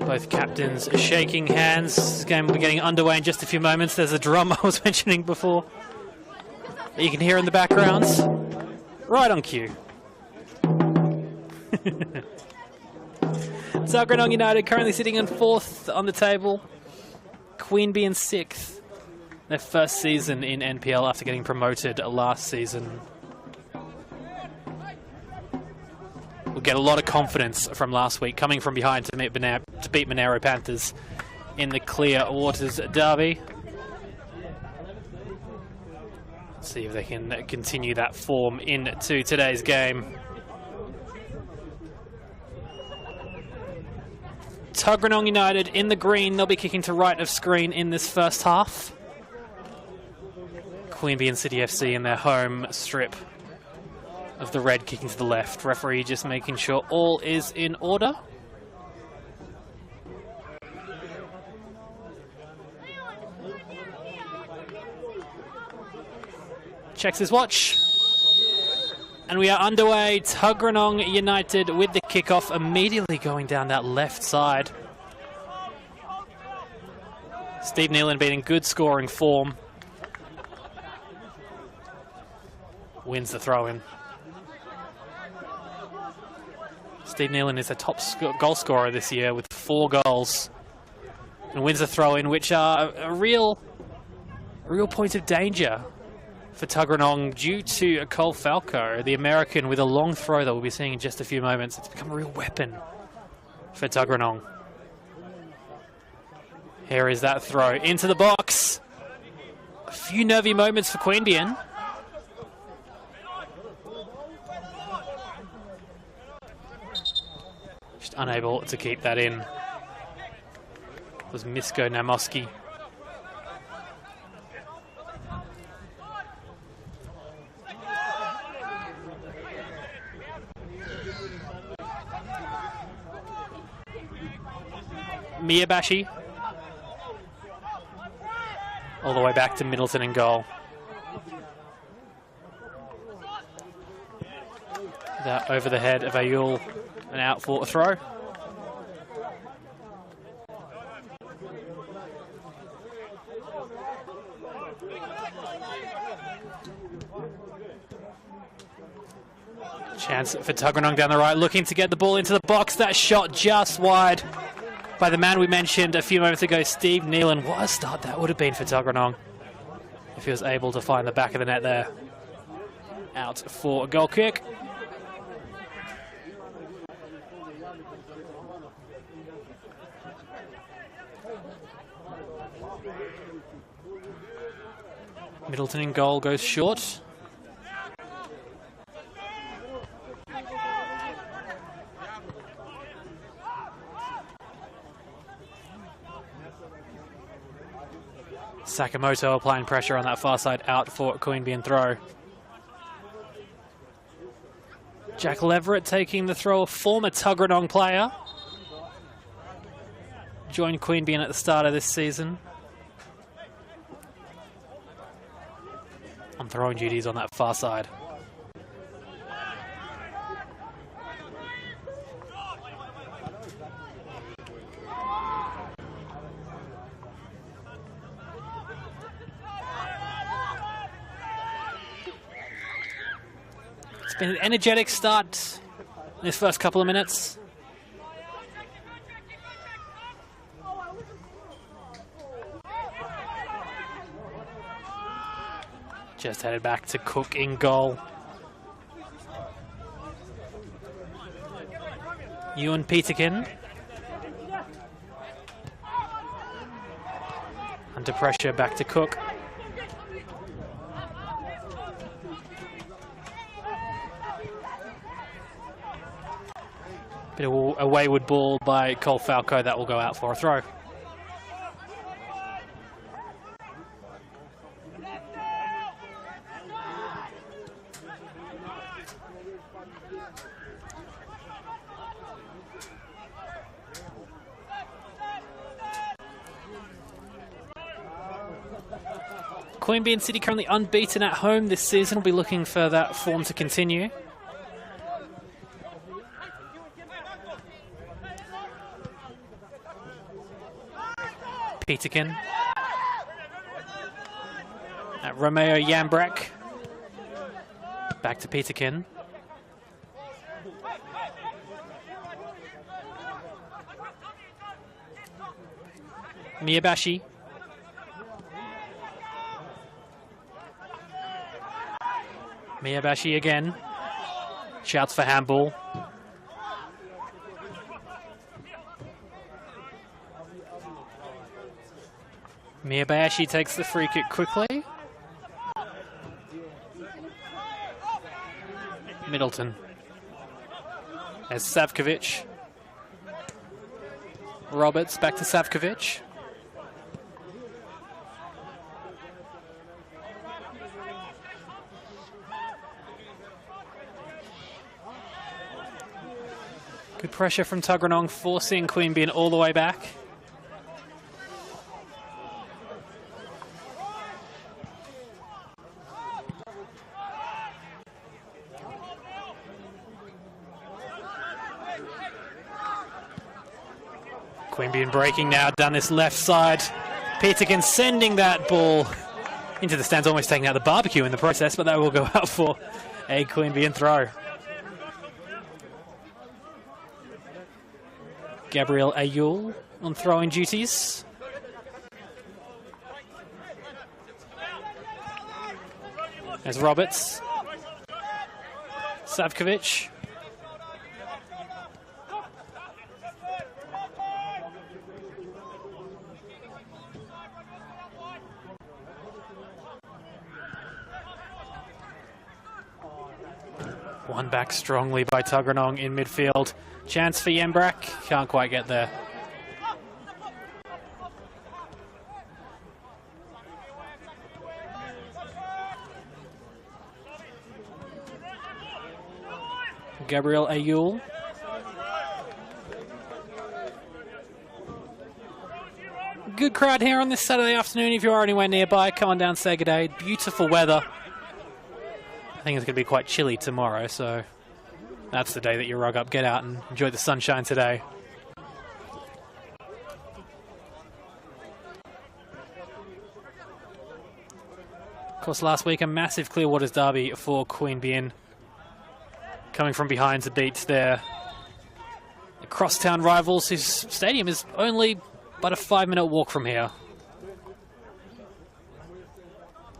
Both captains shaking hands. This game will be getting underway in just a few moments. There's a drum I was mentioning before that you can hear in the background. Right on cue. Tuggeranong United currently sitting in 4th on the table. Queanbeyan 6th. Their first season in NPL after getting promoted last season. We'll get a lot of confidence from last week, coming from behind to beat Monero Panthers in the Clear Waters Derby. Let's see if they can continue that form into today's game. Tuggeranong United in the green. They'll be kicking to right of screen in this first half. Queanbeyan City FC in their home strip of the red kicking to the left. Referee just making sure all is in order. Checks his watch. And we are underway. Tuggeranong United with the kickoff immediately going down that left side. Steve Nealon being in good scoring form. Wins the throw-in. Steve Nealon is the top goal scorer this year with 4 goals. And wins the throw-in, which are a real point of danger for Tuggeranong due to Cole Falco, the American with a long throw that we'll be seeing in just a few moments. It's become a real weapon for Tuggeranong. Here is that throw into the box. A few nervy moments for Queanbeyan. Just unable to keep that in. It was Misko Namoski. Miyabashi. All the way back to Middleton in goal. That over the head of Ayul and out for a throw. Chance for Tuggeranong down the right, looking to get the ball into the box. That shot just wide by the man we mentioned a few moments ago, Steve Nealon. What a start that would have been for Tuggeranong if he was able to find the back of the net there. Out for a goal kick. Middleton in goal goes short. Sakamoto applying pressure on that far side, out for a Queanbeyan throw. Jack Leverett taking the throw, a former Tuggeranong player. Joined Queanbeyan at the start of this season. On throwing duties on that far side. It's been an energetic start in this first couple of minutes. Just headed back to Cook in goal. Ewan Peterkin. Under pressure, back to Cook. Bit of a wayward ball by Cole Falco that will go out for a throw. Queanbeyan City currently unbeaten at home this season. Will be looking for that form to continue. Peterkin. At Romeo Yambrek. Back to Peterkin. Miyabashi. Miyabashi again. Shouts for handball. Miyabashi takes the free kick quickly. Middleton. As Savkovic. Roberts back to Savkovic. Good pressure from Tuggeranong, forcing Queanbeyan all the way back. Queanbeyan breaking now down this left side. Peterkin sending that ball into the stands, almost taking out the barbecue in the process, but that will go out for a Queanbeyan throw. Gabriel Ayul on throwing duties. There's Roberts. Savkovic. One back strongly by Tuggeranong in midfield. Chance for Yembrak, can't quite get there. Gabriel Ayul. Good crowd here on this Saturday afternoon. If you're anywhere nearby, come on down, say good day. Beautiful weather. I think it's going to be quite chilly tomorrow, so that's the day that you rug up. Get out and enjoy the sunshine today. Of course, last week a massive Clearwaters derby for Queanbeyan, coming from behind to beat their crosstown rivals, whose stadium is only but a 5-minute walk from here.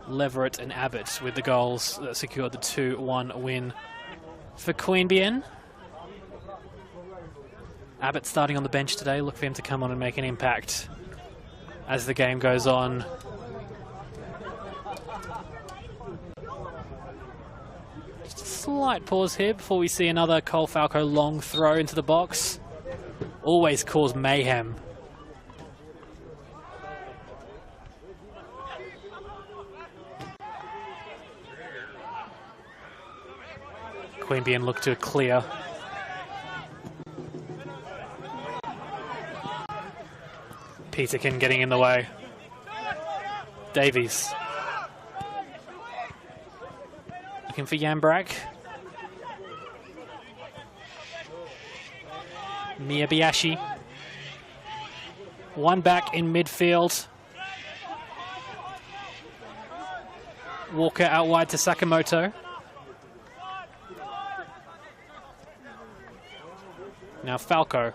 Leverett and Abbott with the goals that secured the 2-1 win for Queanbeyan. Abbott starting on the bench today. Look for him to come on and make an impact as the game goes on. Just a slight pause here before we see another Cole Falco long throw into the box. Always cause mayhem. Queanbeyan look to clear. Peterkin getting in the way. Davies. Looking for Yambrak. Miyabashi. One back in midfield. Walker out wide to Sakamoto. Now Falco.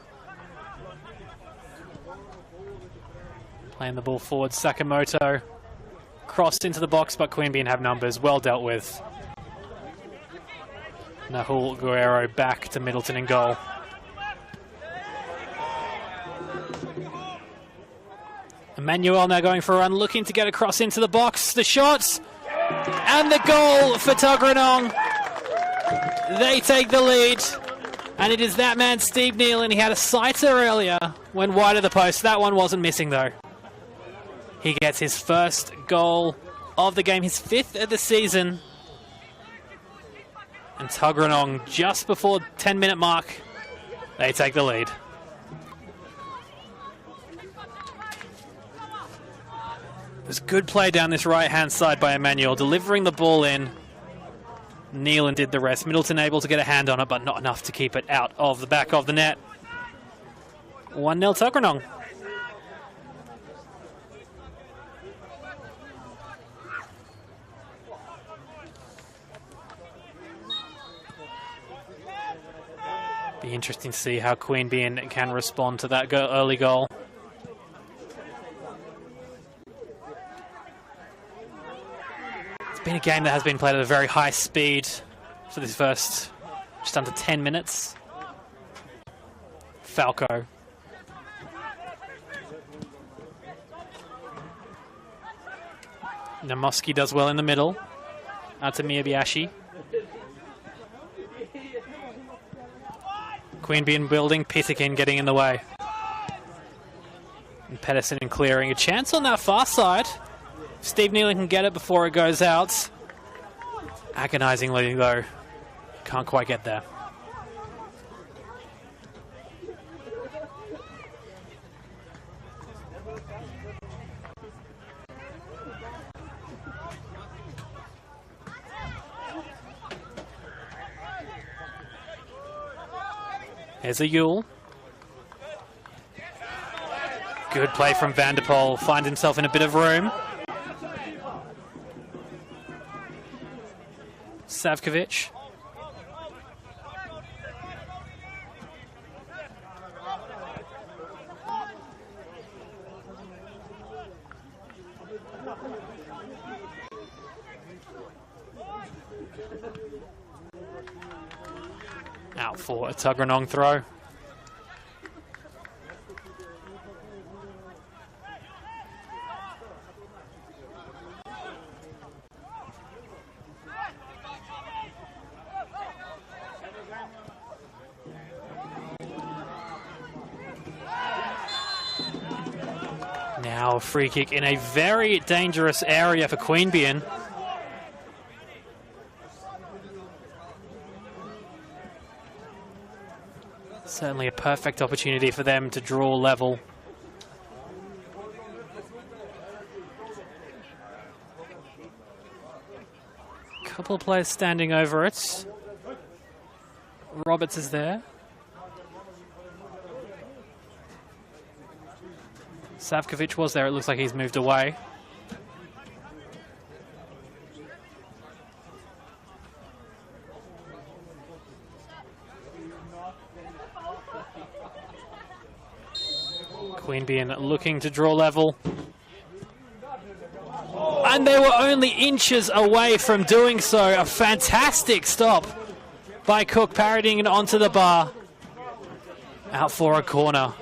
Playing the ball forward, Sakamoto. Crossed into the box, but Queanbeyan have numbers. Well dealt with. Nahul Guerrero back to Middleton in goal. Emmanuel now going for a run, looking to get across into the box. The shots! And the goal for Tuggeranong. They take the lead. And it is that man, Steve Nealon. He had a sighter earlier when wide of the post. That one wasn't missing, though. He gets his first goal of the game, his 5th of the season. And Tuggeranong, just before 10-minute mark, they take the lead. It was good play down this right-hand side by Emmanuel, delivering the ball in. Nealon did the rest. Middleton able to get a hand on it, but not enough to keep it out of the back of the net. 1-0 Tuggeranong. Be interesting to see how Queanbeyan can respond to that early goal. It's been a game that has been played at a very high speed for this first just under 10 minutes. Falco. Namoski does well in the middle. Out to Miyabayashi. Queanbeyan building, Pitakin getting in the way. And Pedersen clearing. A chance on that far side. Steve Nealon can get it before it goes out. Agonizingly though, can't quite get there. Here's a Yule. Good play from Van der Poel. Finds himself in a bit of room. Savkovic. Out for a Tuggeranong throw. Now a free kick in a very dangerous area for Queanbeyan. Certainly a perfect opportunity for them to draw level. Couple of players standing over it. Roberts is there. Savkovic was there. It looks like he's moved away. Queanbeyan looking to draw level. And they were only inches away from doing so. A fantastic stop by Cook, parrying it onto the bar. Out for a corner.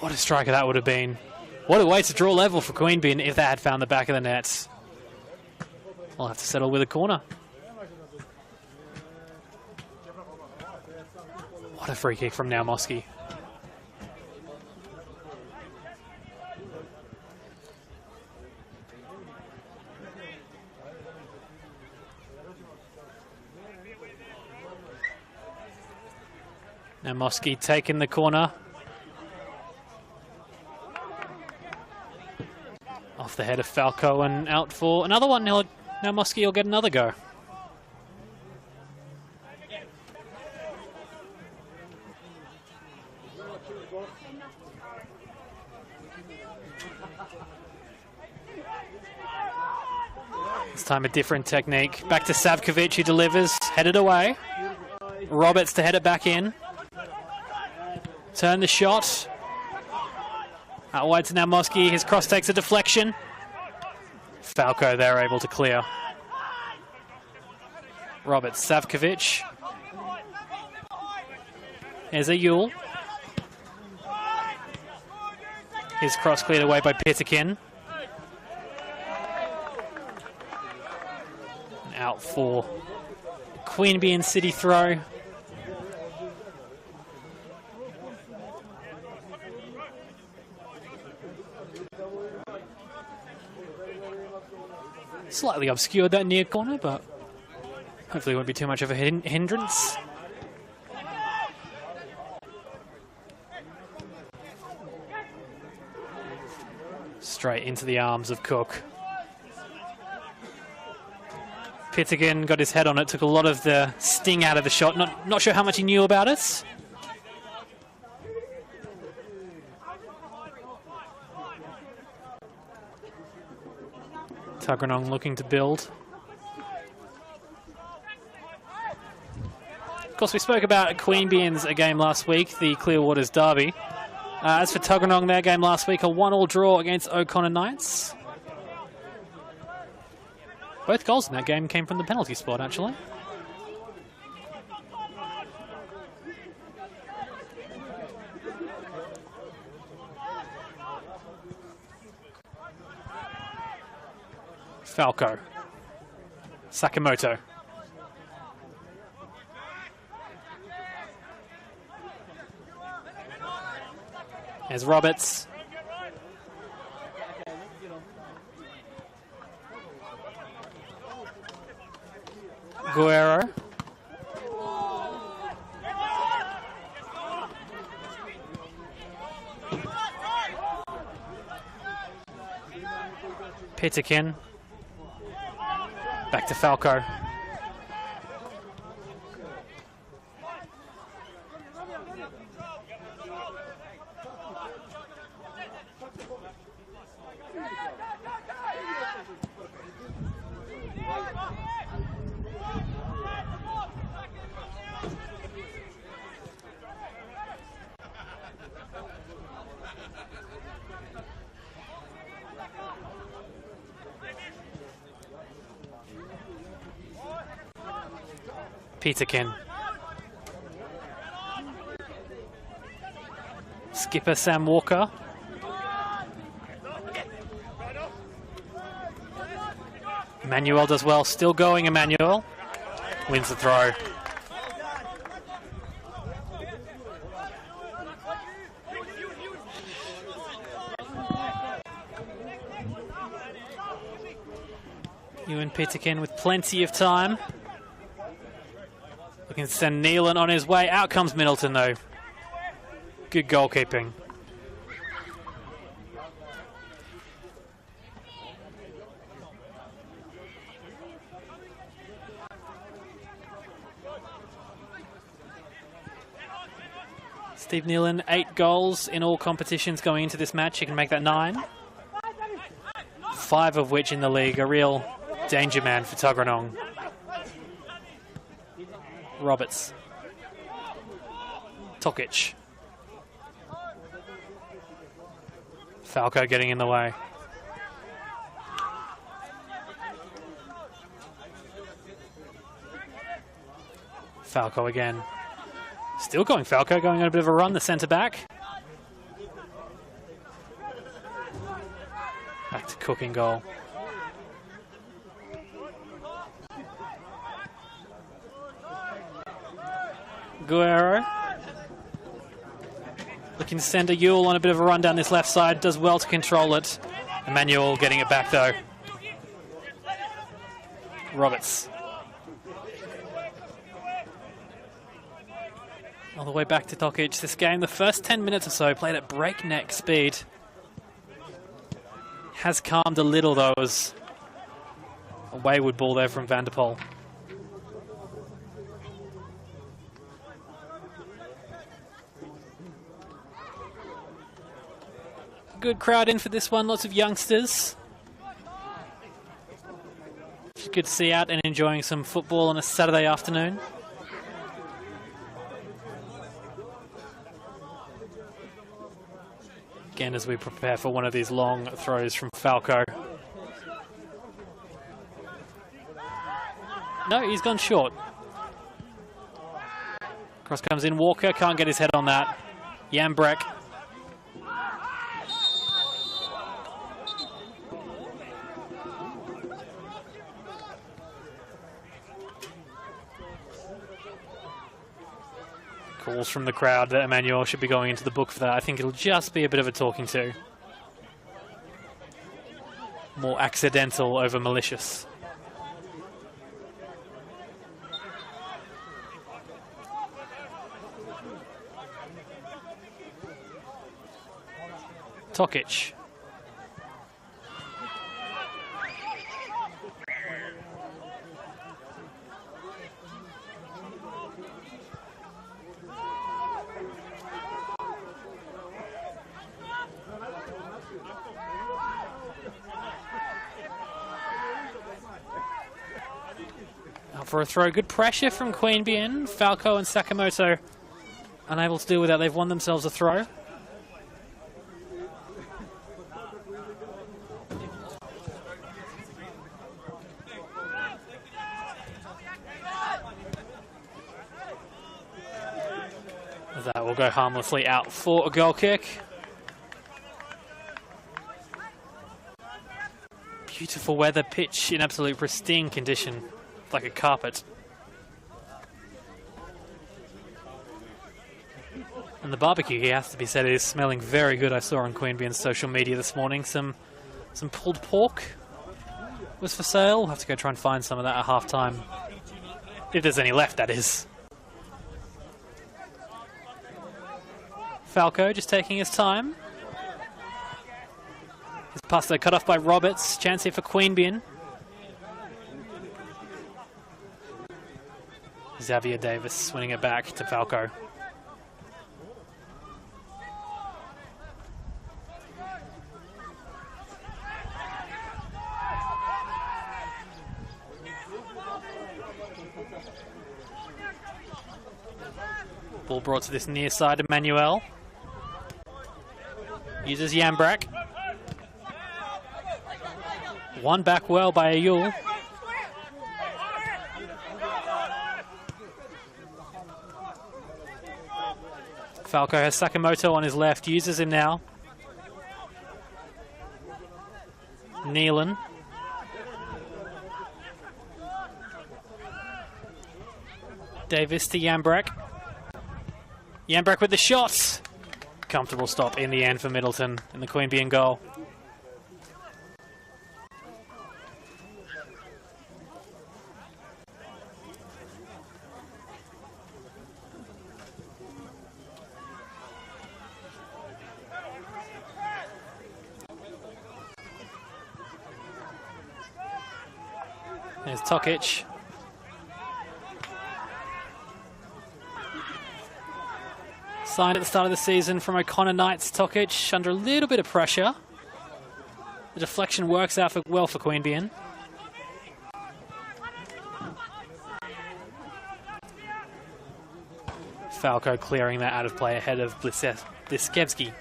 What a striker that would have been. What a way to draw level for Queanbeyan if they had found the back of the net. We'll have to settle with a corner. What a free kick from Namoski. Namoski taking the corner. Off the head of Falco and out for another one. Now Namoski will get another go. This time a different technique. Back to Savkovic, who delivers. Headed away. Roberts to head it back in. Turn the shot. Out wide to Namoski. His cross takes a deflection. Falco there able to clear. Roberts, Savkovic. Here's a Yule. His cross cleared away by Pitakin. Out for Queanbeyan City throw. Slightly obscured that near corner, but hopefully it won't be too much of a hindrance. Straight into the arms of Cook. Pitakin got his head on it, took a lot of the sting out of the shot. Not sure how much he knew about it. Tuggeranong looking to build. course, we spoke about Queanbeyan's game last week, the Clearwaters derby. As for Tuggeranong, their game last week, a 1-1 draw against O'Connor Knights. Both goals in that game came from the penalty spot, actually. Falco. Sakamoto. There's Roberts. Guerrero. Peterkin. Back to Falco. Peterkin. Skipper Sam Walker. Emmanuel does well, still going Emmanuel. Wins the throw. Ewan Peterkin with plenty of time. Looking to send Nealon on his way. Out comes Middleton though. Good goalkeeping. Steve Nealon, 8 goals in all competitions going into this match. He can make that 9. 5 of which in the league. A real danger man for Tuggeranong. Roberts. Tokic. Falco getting in the way. Falco again. Still going Falco, going on a bit of a run, the centre back. Back to Cook in goal. Guerrero. Looking to send a Yule on a bit of a run down this left side. Does well to control it. Emmanuel getting it back though. Roberts. All the way back to Tokic. This game, the first 10 minutes or so, played at breakneck speed. Has calmed a little though, as a wayward ball there from Van der Poel. Good crowd in for this one, lots of youngsters. It's good to see out and enjoying some football on a Saturday afternoon. Again, as we prepare for one of these long throws from Falco. No, he's gone short. Cross comes in, Walker can't get his head on that. Yambrek. Calls from the crowd that Emmanuel should be going into the book for that. I think it'll just be a bit of a talking to. More accidental over malicious. Tokic. for a throw. Good pressure from Queanbeyan. Falco and Sakamoto unable to deal with that. They've won themselves a throw. That will go harmlessly out for a goal kick. Beautiful weather, pitch in absolute pristine condition, like a carpet. And the barbecue here, has to be said, is smelling very good. I saw on Queanbeyan's social media this morning some pulled pork was for sale. We'll have to go try and find some of that at half-time. If there's any left, that is. Falco just taking his time. His pass though cut off by Roberts. Chance here for Queanbeyan. Xavier Davis swinging it back to Falco. Ball brought to this near side, Emmanuel. Uses Yambrak. One back well by Ayul. Falco has Sakamoto on his left, uses him now. Nealon. Davis to Yambrak. Yambrak with the shot. Comfortable stop in the end for Middleton in the Queanbeyan goal. There's Tokic. Signed at the start of the season from O'Connor Knights. Tokic under a little bit of pressure. The deflection works out well for Queanbeyan. Falco clearing that out of play ahead of Bliskevsky.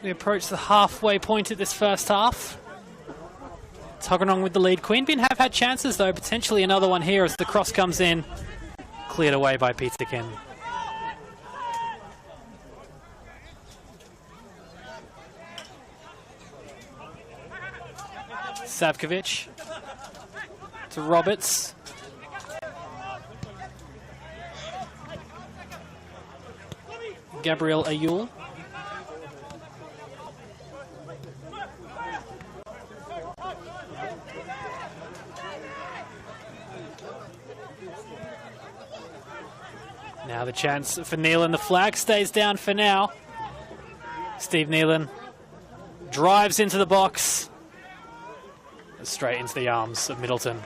We approach the halfway point of this first half. Tuggeranong with the lead. Queanbeyan have had chances though, potentially another one here as the cross comes in. Cleared away by Peterkin. Savkovic to Roberts. Gabriel Ayul. Now the chance for Nealon. The flag stays down for now. Steve Nealon drives into the box. Straight into the arms of Middleton.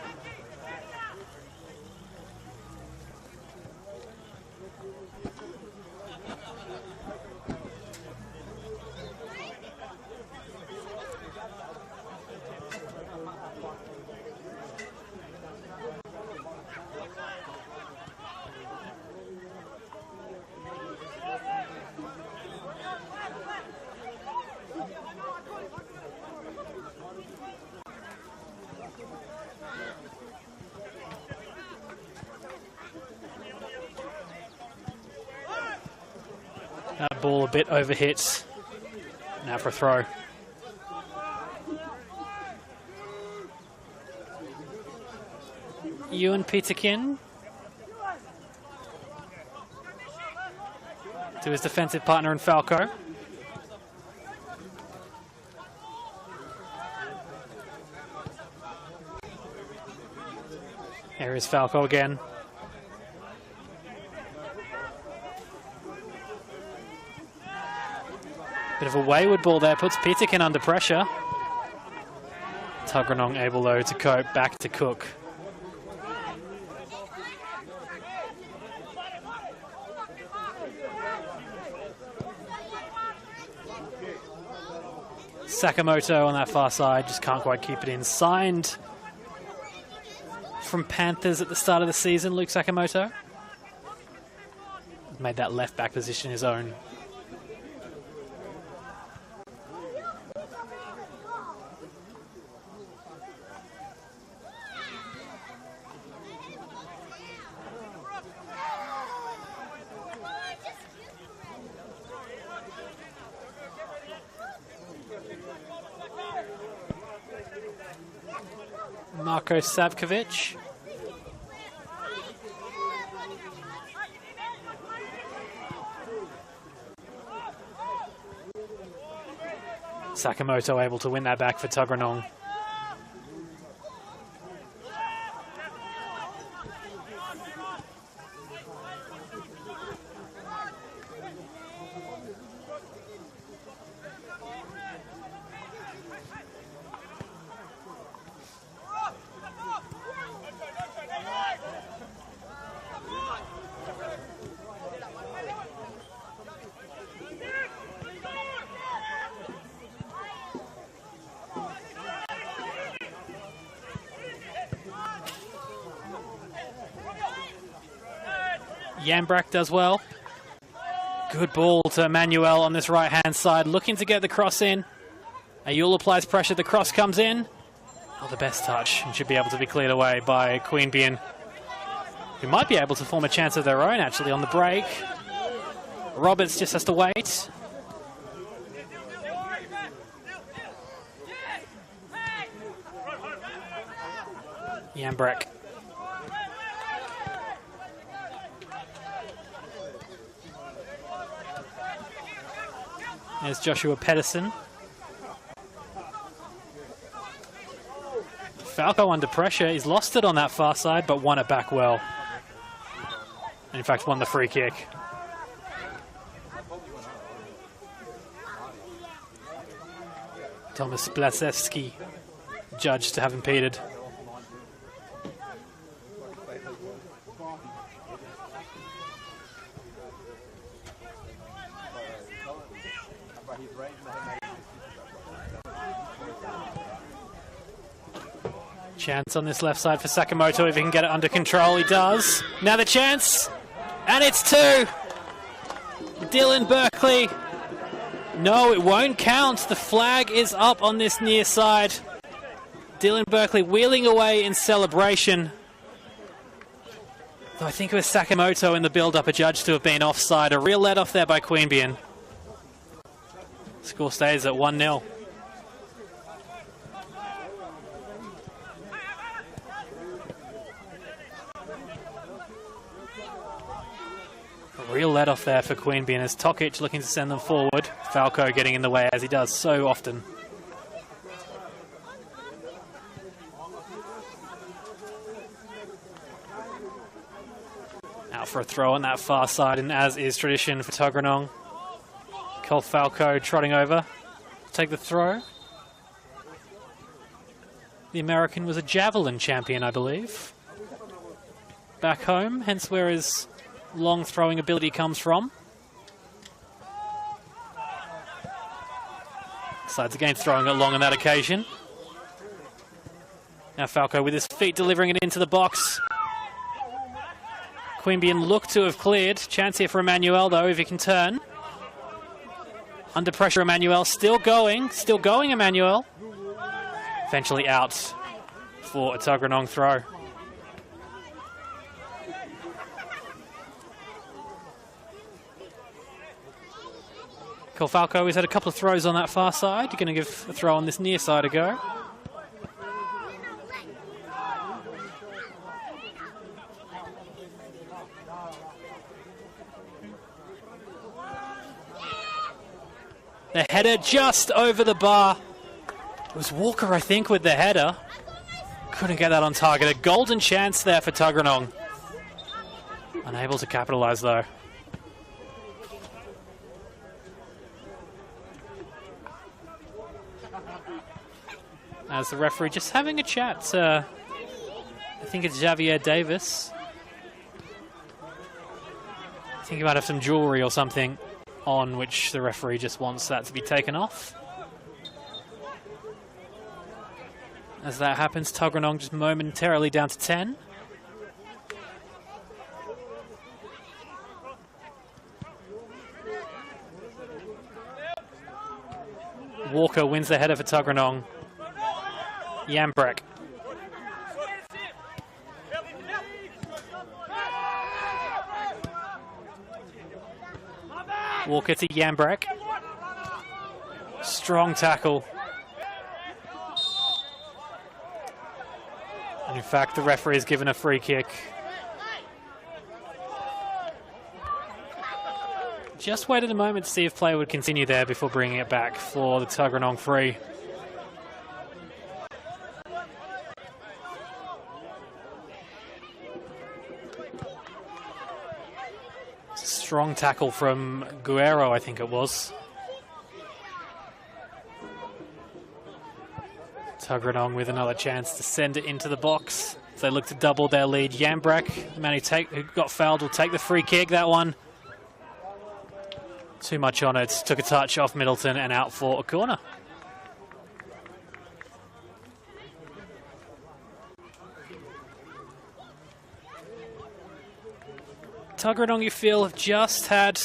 That ball a bit overhit. Now for a throw. Ewan Peterkin to his defensive partner in Falco. Here is Falco again. Bit of a wayward ball there, puts Peterkin under pressure. Tuggeranong able though to cope, back to Cook. Sakamoto on that far side, just can't quite keep it in. Signed from Panthers at the start of the season, Luke Sakamoto. Made that left back position his own. Marko Savkovic. Sakamoto able to win that back for Tuggeranong. Yambrak does well. Good ball to Emmanuel on this right-hand side, looking to get the cross in. Ayul applies pressure, the cross comes in. Not the best touch, and should be able to be cleared away by Queanbeyan, who might be able to form a chance of their own, actually, on the break. Roberts just has to wait. Yambrak. There's Joshua Pedersen. Falco under pressure. He's lost it on that far side, but won it back well. And in fact, won the free kick. Thomas Blasewski, judged to have impeded. Chance on this left side for Sakamoto if he can get it under control. He does. Now the chance. And it's 2. Dylan Berkeley. No, it won't count. The flag is up on this near side. Dylan Berkeley wheeling away in celebration. Though I think it was Sakamoto in the build-up adjudged to have been offside. A real let-off there by Queanbeyan. Score stays at 1-0. Real let off there for Queanbeyan as Tokic looking to send them forward. Falco getting in the way as he does so often. Out for a throw on that far side, and as is tradition for Tuggeranong, Cole Falco trotting over to take the throw. The American was a javelin champion, I believe, back home, hence where his long throwing ability comes from. Decides again throwing it long on that occasion. Now Falco with his feet delivering it into the box. Queanbeyan look to have cleared. Chance here for Emmanuel though, if he can turn. Under pressure Emmanuel, still going Emmanuel. Eventually out for a Tuggeranong throw. Cole Falco has had a couple of throws on that far side. You're going to give a throw on this near side a go. The header just over the bar. It was Walker, I think, with the header. Couldn't get that on target. A golden chance there for Tuggeranong. Unable to capitalise, though. As the referee just having a chat. I think it's Xavier Davis. I think he might have some jewellery or something on, which the referee just wants that to be taken off. As that happens, Tuggeranong just momentarily down to 10. Walker wins the header for Tuggeranong. Yambrek. Walker to Yambrek. Strong tackle. And in fact, the referee has given a free kick. Just waited a moment to see if play would continue there before bringing it back for the Tuggeranong free. Strong tackle from Guerrero, I think it was. Tuggeranong with another chance to send it into the box. As they look to double their lead. Yambrek, the man who got fouled, will take the free kick. That one. Too much on it. Took a touch off Middleton and out for a corner. Tuggeranong, you feel, have just had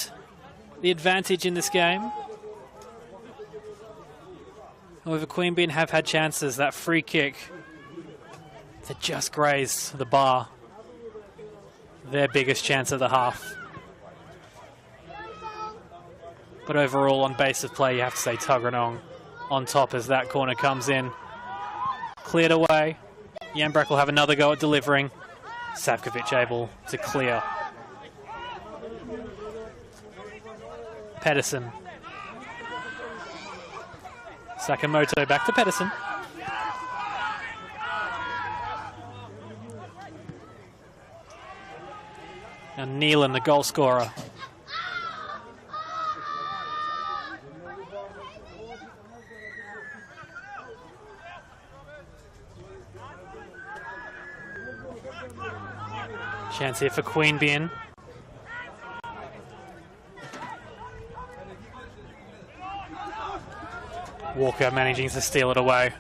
the advantage in this game. However, Queanbeyan have had chances. That free kick that just grazed the bar. Their biggest chance of the half. But overall, on base of play, you have to say Tuggeranong on top as that corner comes in. Cleared away. Yambrek will have another go at delivering. Savkovic able to clear. Pedersen. Sakamoto back to Pedersen. And Nealon, the goal scorer. Chance here for Queanbeyan. Walker managing to steal it away.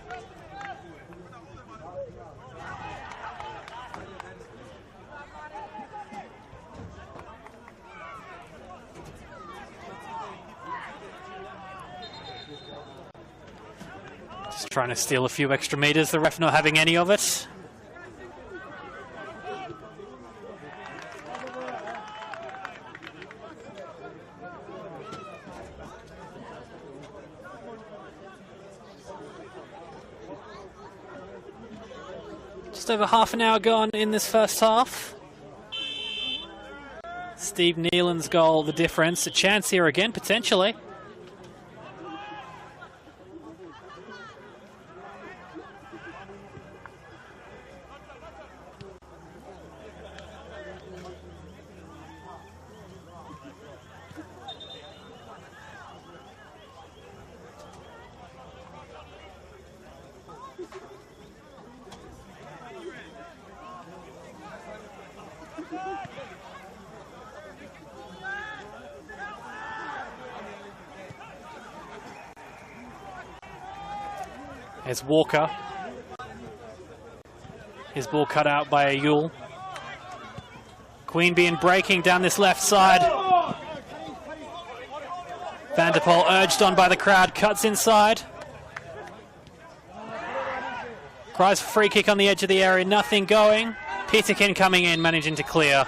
Just trying to steal a few extra meters, the ref not having any of it. Just over half an hour gone in this first half. Steve Nealon's goal, the difference. A chance here again, potentially. There's Walker. His ball cut out by Ayul. Queanbeyan breaking down this left side. Van der Poel urged on by the crowd, cuts inside. Cries for free kick on the edge of the area, nothing going. Peterkin coming in, managing to clear.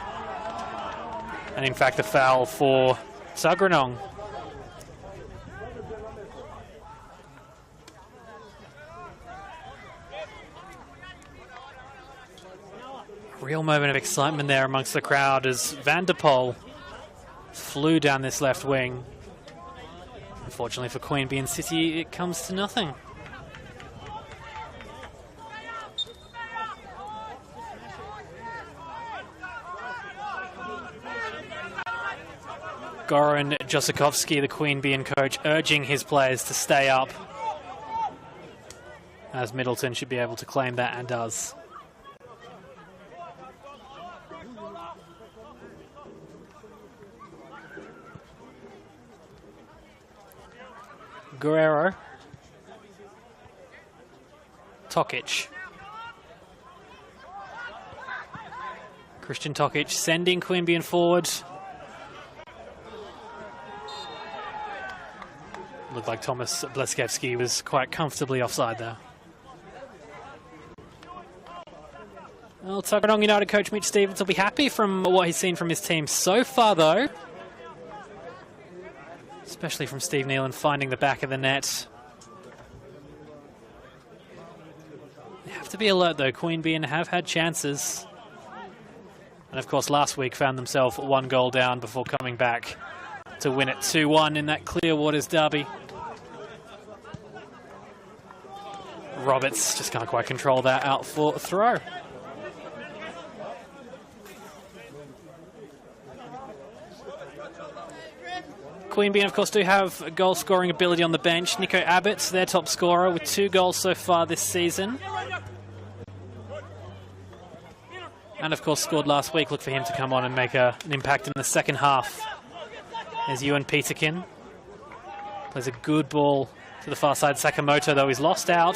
And in fact, the foul for Tuggeranong. Real moment of excitement there amongst the crowd as Van der Poel flew down this left wing. Unfortunately for Queanbeyan City, it comes to nothing. Goran Josikovsky, the Queanbeyan coach, urging his players to stay up, as Middleton should be able to claim that and does. Guerrero Tokic. Christian Tokic sending Queanbeyan forward. Looked like Thomas Bleskowski was quite comfortably offside there. Well, Tuggeranong United coach Mitch Stevens will be happy from what he's seen from his team so far, though. Especially from Steve Nealon finding the back of the net. They have to be alert, though. Queanbeyan have had chances. And, of course, last week found themselves 1 goal down before coming back to win it 2-1 in that Clearwaters derby. Roberts just can't quite control that out for throw. Queanbeyan, of course, do have goal-scoring ability on the bench. Nico Abbott's their top scorer with 2 goals so far this season. And, of course, scored last week. Look for him to come on and make an impact in the second half. There's Ewan Peterkin. Plays a good ball to the far side. Sakamoto, though, he's lost out.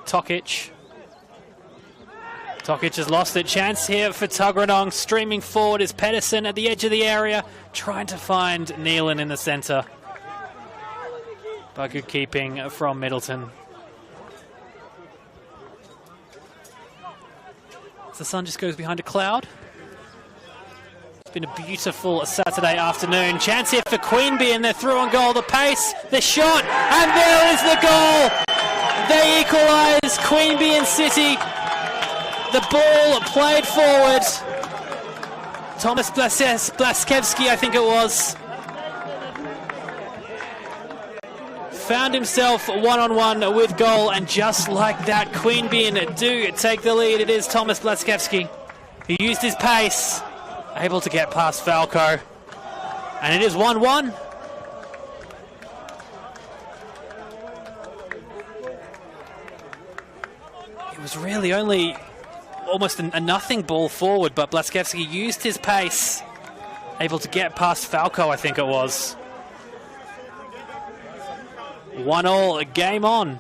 Tokic. Tokic has lost it. Chance here for Tuggeranong. Streaming forward is Pedersen at the edge of the area, trying to find Nealon in the centre. But good keeping from Middleton. The sun just goes behind a cloud. It's been a beautiful Saturday afternoon. Chance here for Queanbeyan. They're through on goal. The pace, the shot, and there is the goal. They equalise. Queanbeyan City. The ball played forward. Thomas Bleskowski, I think it was, found himself one-on-one with goal, and just like that, Queanbeyan do take the lead. It is Thomas Bleskowski who used his pace, able to get past Falco, and it is 1-1. It was really only almost a nothing ball forward, but Bleskowski used his pace, able to get past Falco, I think it was. 1-1, game on.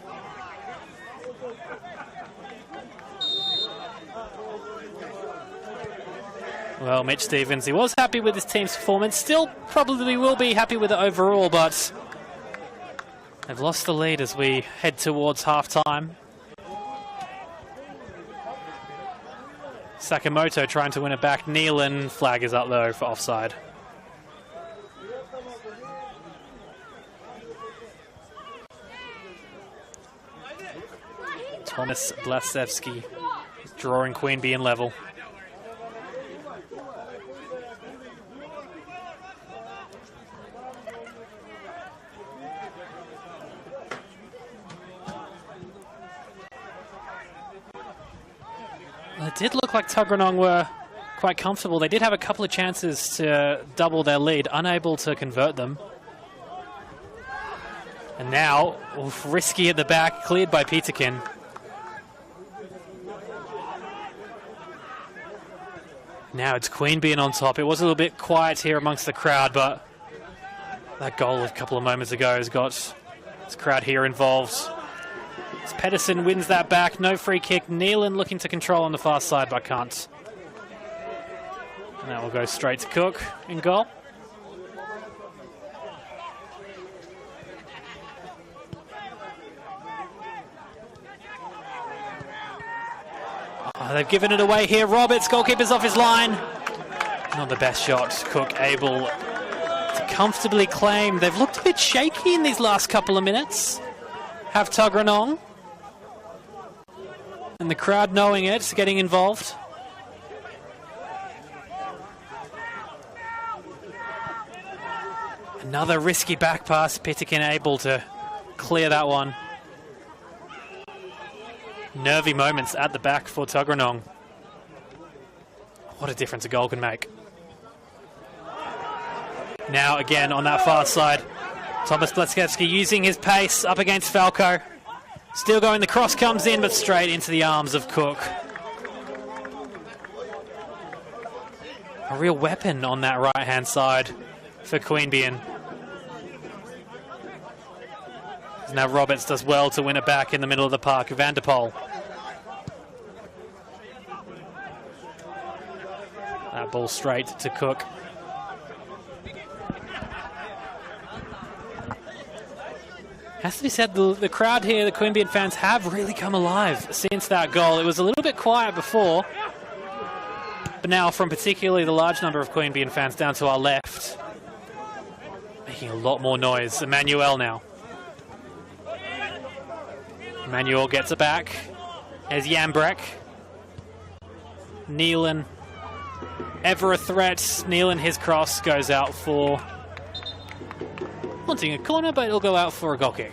Well, Mitch Stevens, he was happy with his team's performance. Still probably will be happy with it overall, but they've lost the lead as we head towards half-time. Sakamoto trying to win it back. Nealon, flag is up though for offside. Thomas Bleskowski drawing Queanbeyan level. It did look like Tuggeranong were quite comfortable. They did have a couple of chances to double their lead, unable to convert them. And now, risky at the back, cleared by Peterkin. Now it's Queanbeyan on top. It was a little bit quiet here amongst the crowd, but that goal a couple of moments ago has got this crowd here involved. As Pedersen wins that back, no free kick. Nealon looking to control on the far side, but can't. And that will go straight to Cook in goal. Oh, they've given it away here. Roberts, goalkeeper's off his line. Not the best shot. Cook able to comfortably claim. They've looked a bit shaky in these last couple of minutes. Have Tuggeranong. And the crowd knowing it, getting involved. Another risky back pass. Peterkin able to clear that one. Nervy moments at the back for Tuggeranong. What a difference a goal can make. Now again on that far side. Thomas Bleskowski using his pace up against Falco. Still going, the cross comes in, but straight into the arms of Cook. A real weapon on that right-hand side for Queanbeyan. Now Roberts does well to win it back in the middle of the park. Van der Poel. That ball straight to Cook. Has to be said, the crowd here, the Queanbeyan fans, have really come alive since that goal. It was a little bit quiet before, but now from particularly the large number of Queanbeyan fans down to our left, making a lot more noise. Emmanuel now. Emmanuel gets it back. There's Jambrek. Nealon, ever a threat. Nealon, his cross goes out for wanting a corner, but it'll go out for a goal kick.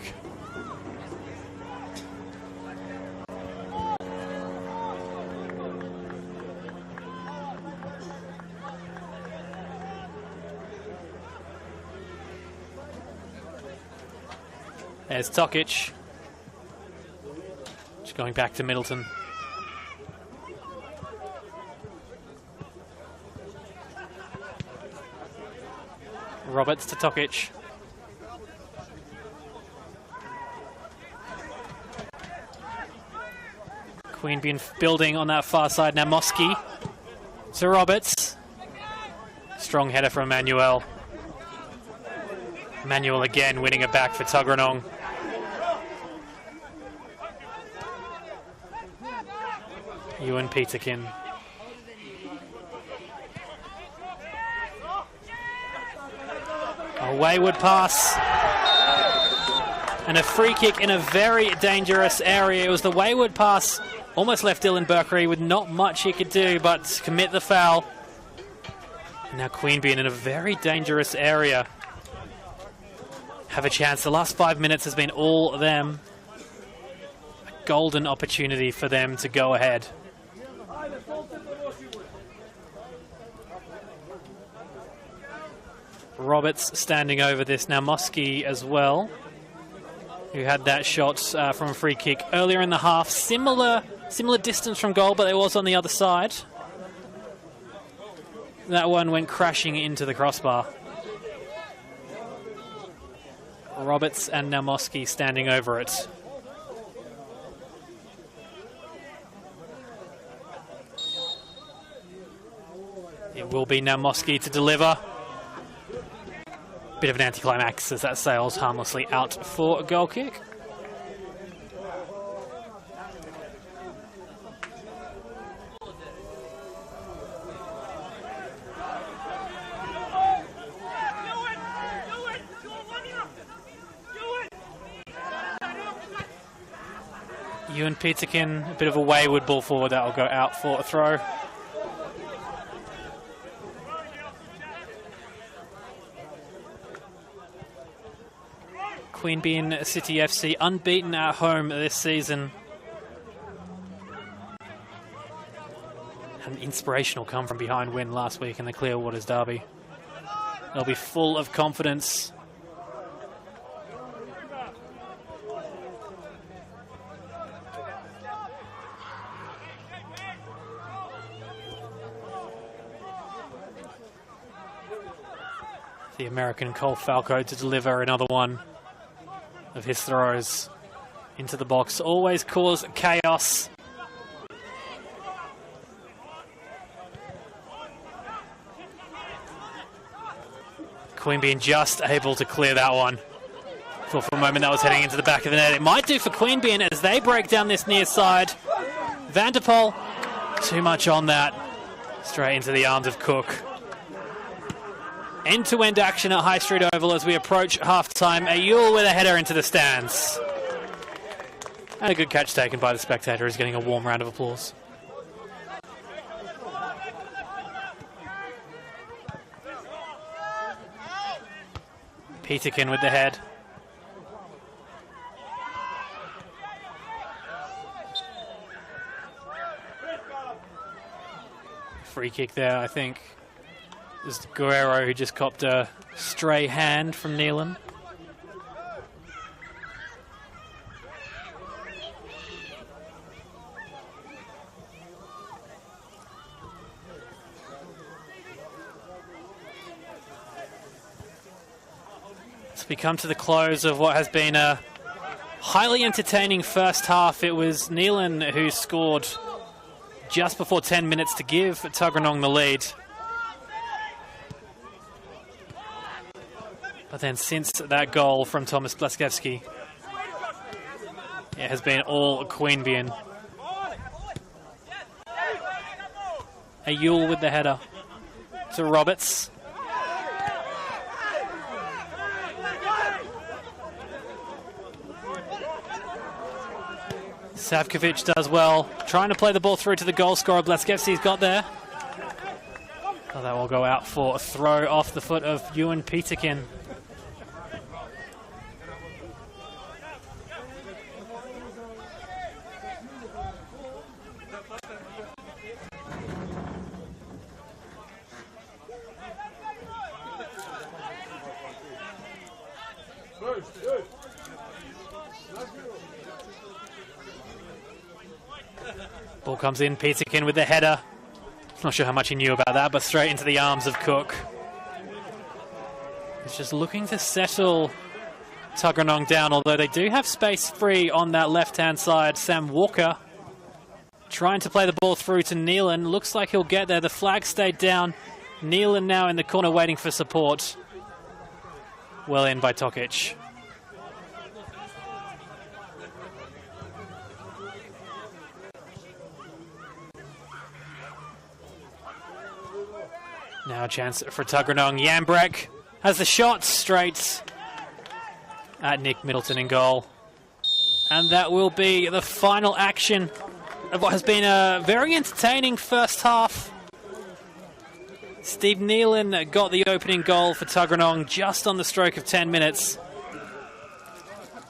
There's Tokic. Just going back to Middleton. Roberts to Tokic. Queanbeyan building on that far side. Now Moski to Roberts. Strong header from Emmanuel. Emmanuel again winning it back for Tuggeranong. Ewan Peterkin. A wayward pass. And a free kick in a very dangerous area. It was the wayward pass. Almost left Dylan Burkery with not much he could do but commit the foul. Now Queanbeyan in a very dangerous area have a chance. The last 5 minutes has been all of them. A golden opportunity for them to go ahead. Roberts standing over this. Now Moski as well, who had that shot from a free kick earlier in the half. Similar distance from goal, but it was on the other side. That one went crashing into the crossbar. Roberts and now Moski standing over it. It will be now Moski to deliver. Bit of an anticlimax as that sails harmlessly out for a goal kick. Ewan Peterkin, a bit of a wayward ball forward that will go out for a throw. Queanbeyan City FC unbeaten at home this season. Had an inspirational come from behind win last week in the Clearwaters derby. They'll be full of confidence. The American Cole Falco to deliver another one of his throws into the box. Always cause chaos. Queanbeyan just able to clear that one. Thought for a moment that was heading into the back of the net. It might do for Queanbeyan as they break down this near side. Van der Poel, too much on that. Straight into the arms of Cook. End-to-end action at High Street Oval as we approach half-time. A Yule with a header into the stands. And a good catch taken by the spectator is getting a warm round of applause. Peterkin with the head. Free kick there, I think. This is Guerrero who just copped a stray hand from Nealon. As we come to the close of what has been a Highly entertaining first half. It was Neelan who scored just before 10 minutes to give Tuggeranong the lead. But then since that goal from Thomas Blaskevsky, it has been all Queanbeyan. Ayul with the header to Roberts. Savkovic does well, trying to play the ball through to the goal scorer. Blaskevsky's got there. Oh, that will go out for a throw off the foot of Ewan Peterkin. Ball comes in, Peterkin with the header. Not sure how much he knew about that, but straight into the arms of Cook. He's just looking to settle Tuggeranong down, although they do have space free on that left-hand side. Sam Walker trying to play the ball through to Neelan. Looks like he'll get there. The flag stayed down. Neelan now in the corner waiting for support. Well in by Tokic. Now a chance for Tuggeranong. Yambrek has the shot straight at Nick Middleton in goal. And that will be the final action of what has been a very entertaining first half. Steve Neelan got the opening goal for Tuggeranong just on the stroke of 10 minutes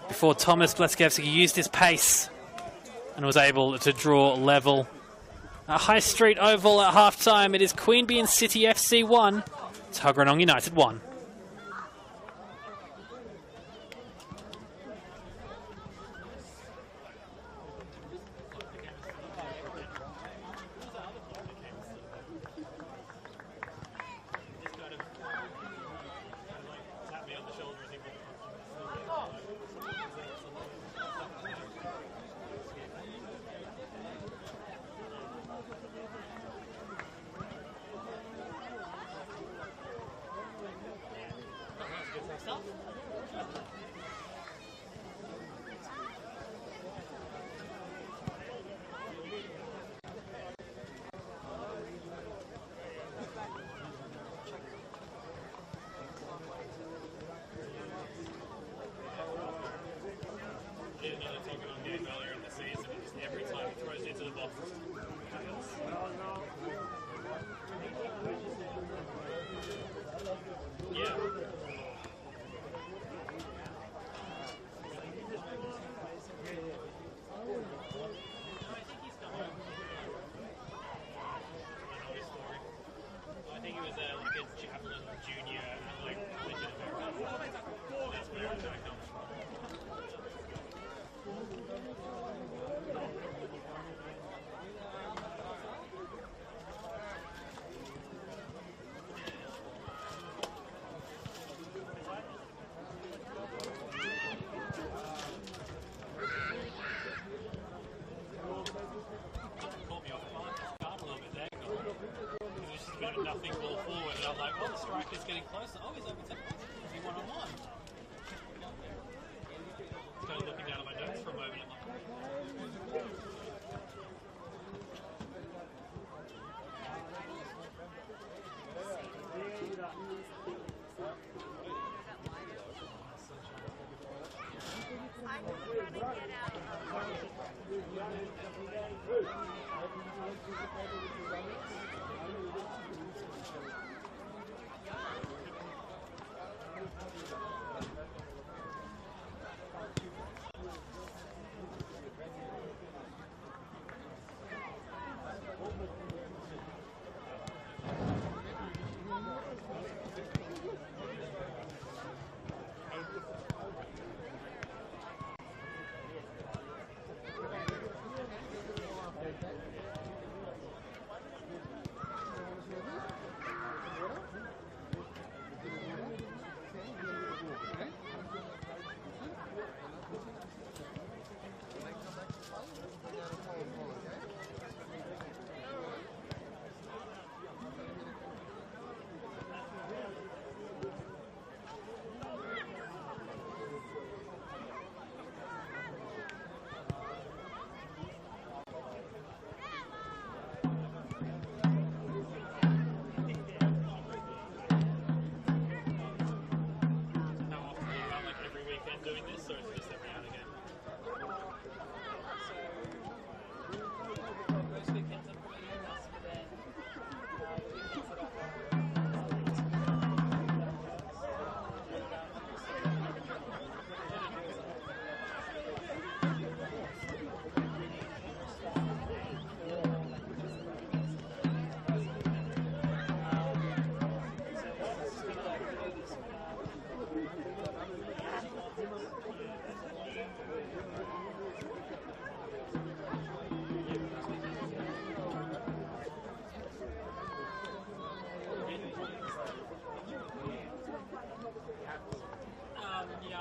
before Thomas Blaskevsky used his pace and was able to draw level. At High Street Oval at halftime, it is Queanbeyan City FC 1, Tuggeranong United 1. Nothing ball forward, and I'm like, oh, the striker's getting closer. Oh, he's overtaken. He's one-on-one. Kind of looking down at my notes for a moment. I'm like,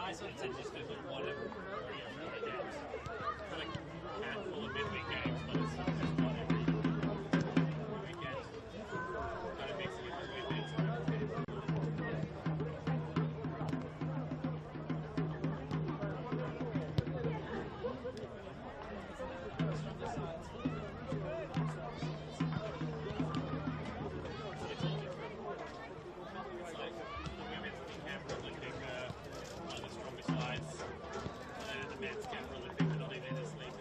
guys that tend to just do the one every games. Got a handful of midweek games, but it's not every weekend. Kind of mixing it between men's and women's games. One of the strongest sides, and the men's camp really big, but not even in this league.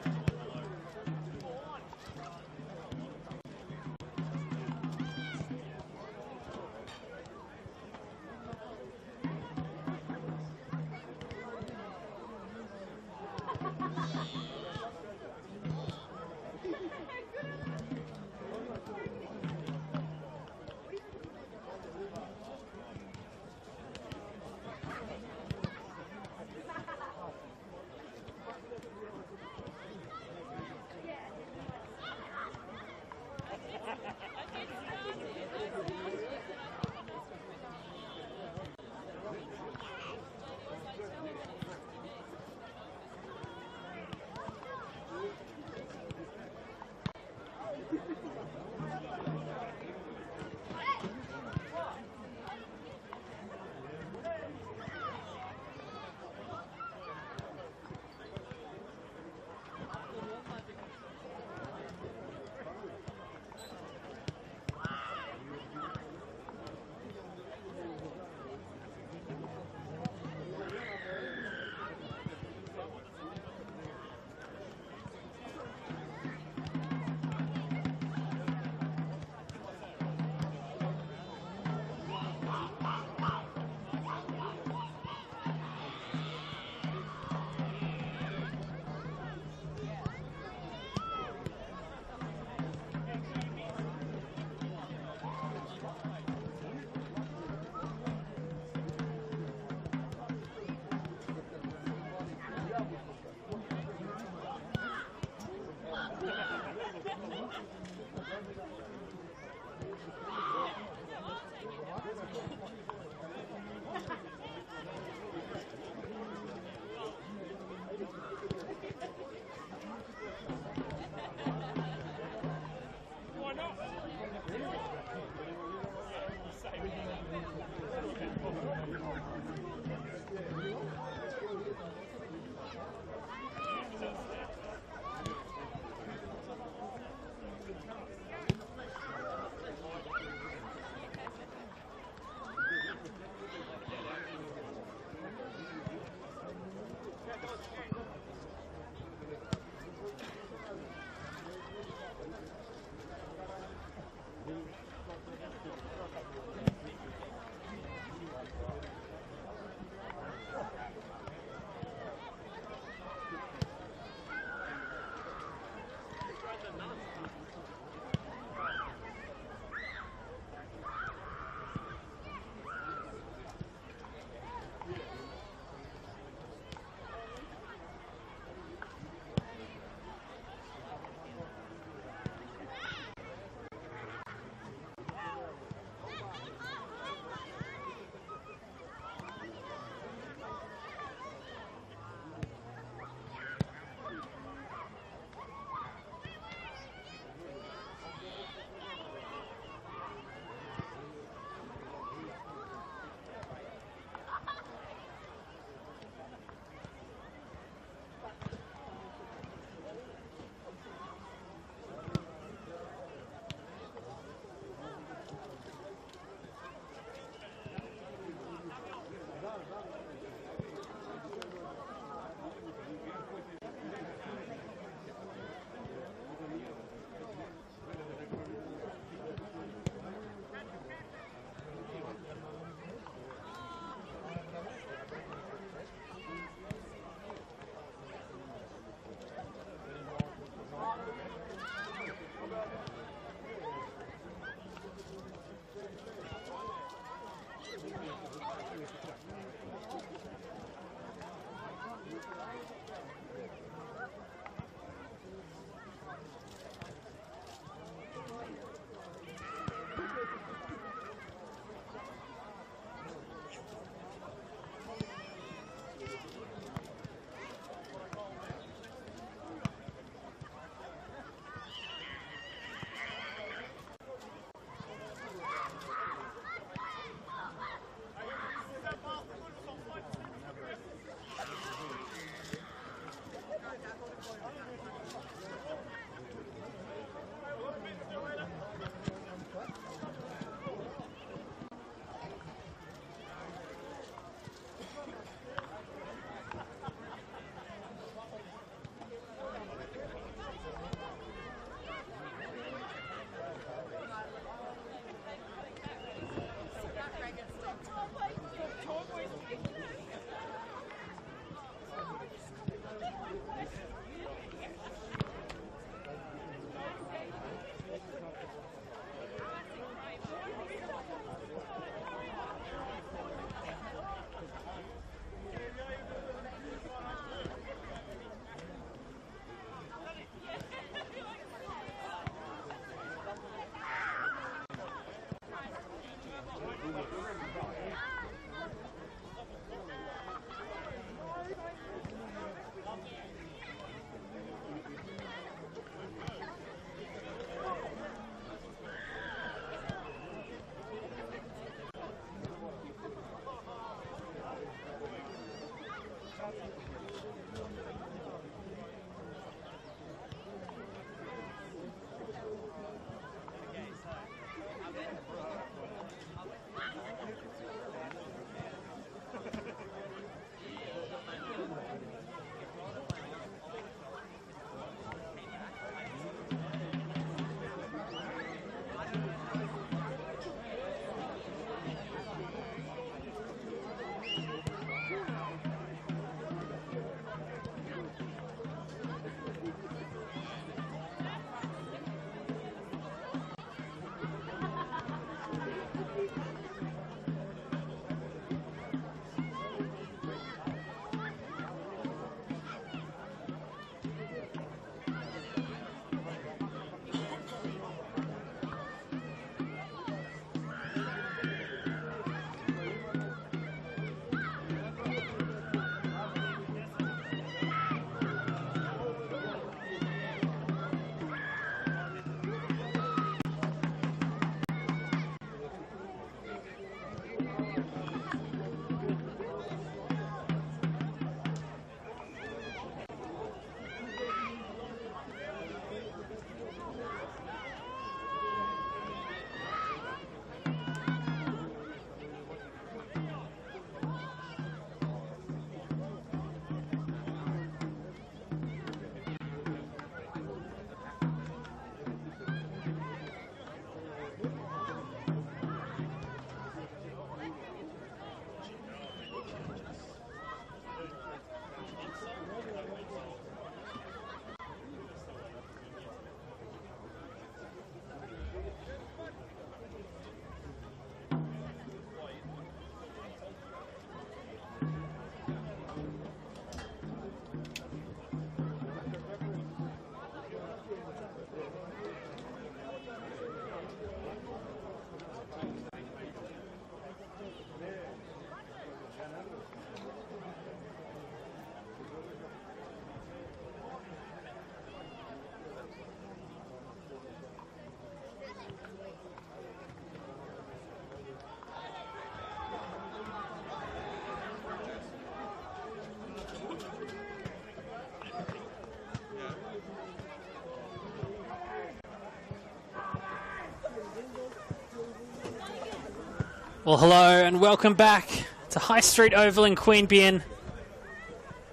Well, hello and welcome back to High Street Oval in Queanbeyan.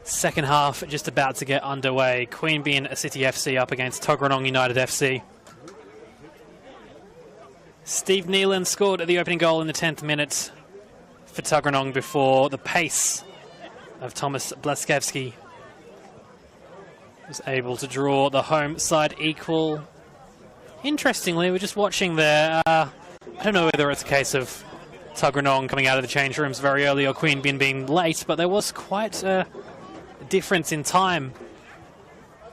Second half just about to get underway. Queanbeyan City FC up against Tuggeranong United FC. Steve Nealon scored the opening goal in the 10th minute for Tuggeranong before the pace of Thomas Blaskevski was able to draw the home side equal. Interestingly, we're just watching there. I don't know whether it's a case of Tuggeranong coming out of the change rooms very early or Queanbeyan being late, but there was quite a difference in time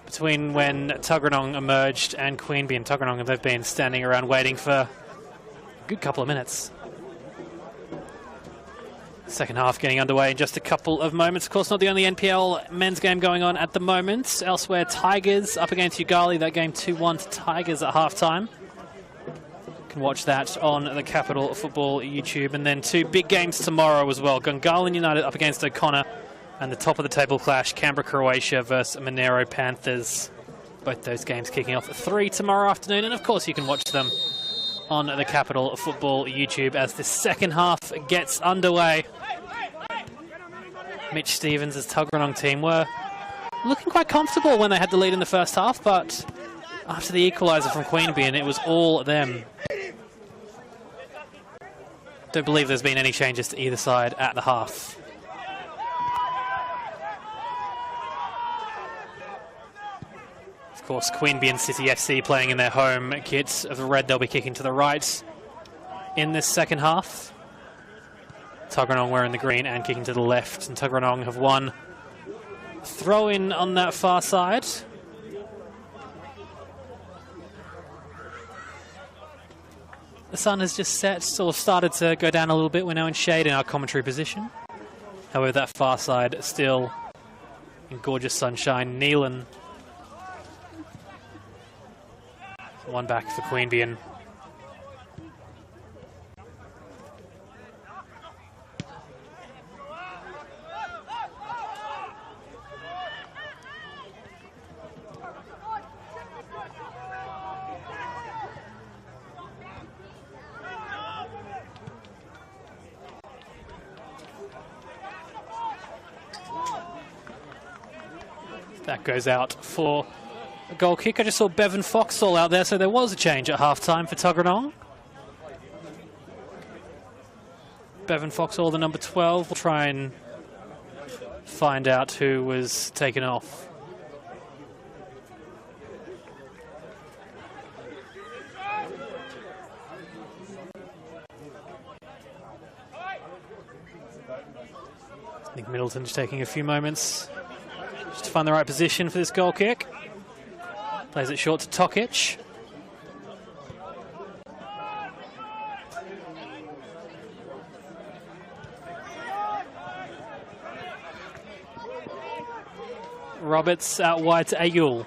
between when Tuggeranong emerged and Queanbeyan. Tuggeranong, they've been standing around waiting for a good couple of minutes. Second half getting underway in just a couple of moments. Of course, not the only NPL men's game going on at the moment. Elsewhere, Tigers up against Ugali. That game 2-1 to Tigers at halftime. You can watch that on the Capital Football YouTube. And then two big games tomorrow as well. Gungahlin United up against O'Connor. And the top of the table clash, Canberra, Croatia versus Monero Panthers. Both those games kicking off at 3 tomorrow afternoon. And of course, you can watch them on the Capital Football YouTube as the second half gets underway. Mitch Stevens' Tuggeranong team were looking quite comfortable when they had the lead in the first half, but after the equalizer from Queanbeyan, it was all them. Don't believe there's been any changes to either side at the half. Of course, Queanbeyan City FC playing in their home kit of the red. They'll be kicking to the right in this second half. Tuggeranong wearing the green and kicking to the left, and Tuggeranong have won. Throw in on that far side. The sun has just set, sort of started to go down a little bit. We're now in shade in our commentary position. However, that far side still in gorgeous sunshine. Nealon. One back for Queanbeyan. That goes out for a goal kick. I just saw Bevan Foxall out there, so there was a change at half-time for Tuggeranong. Bevan Foxall, the number 12, will try and find out who was taken off. Nick Middleton's taking a few moments just to find the right position for this goal kick. Plays it short to Tokic. Roberts out wide to Ayul.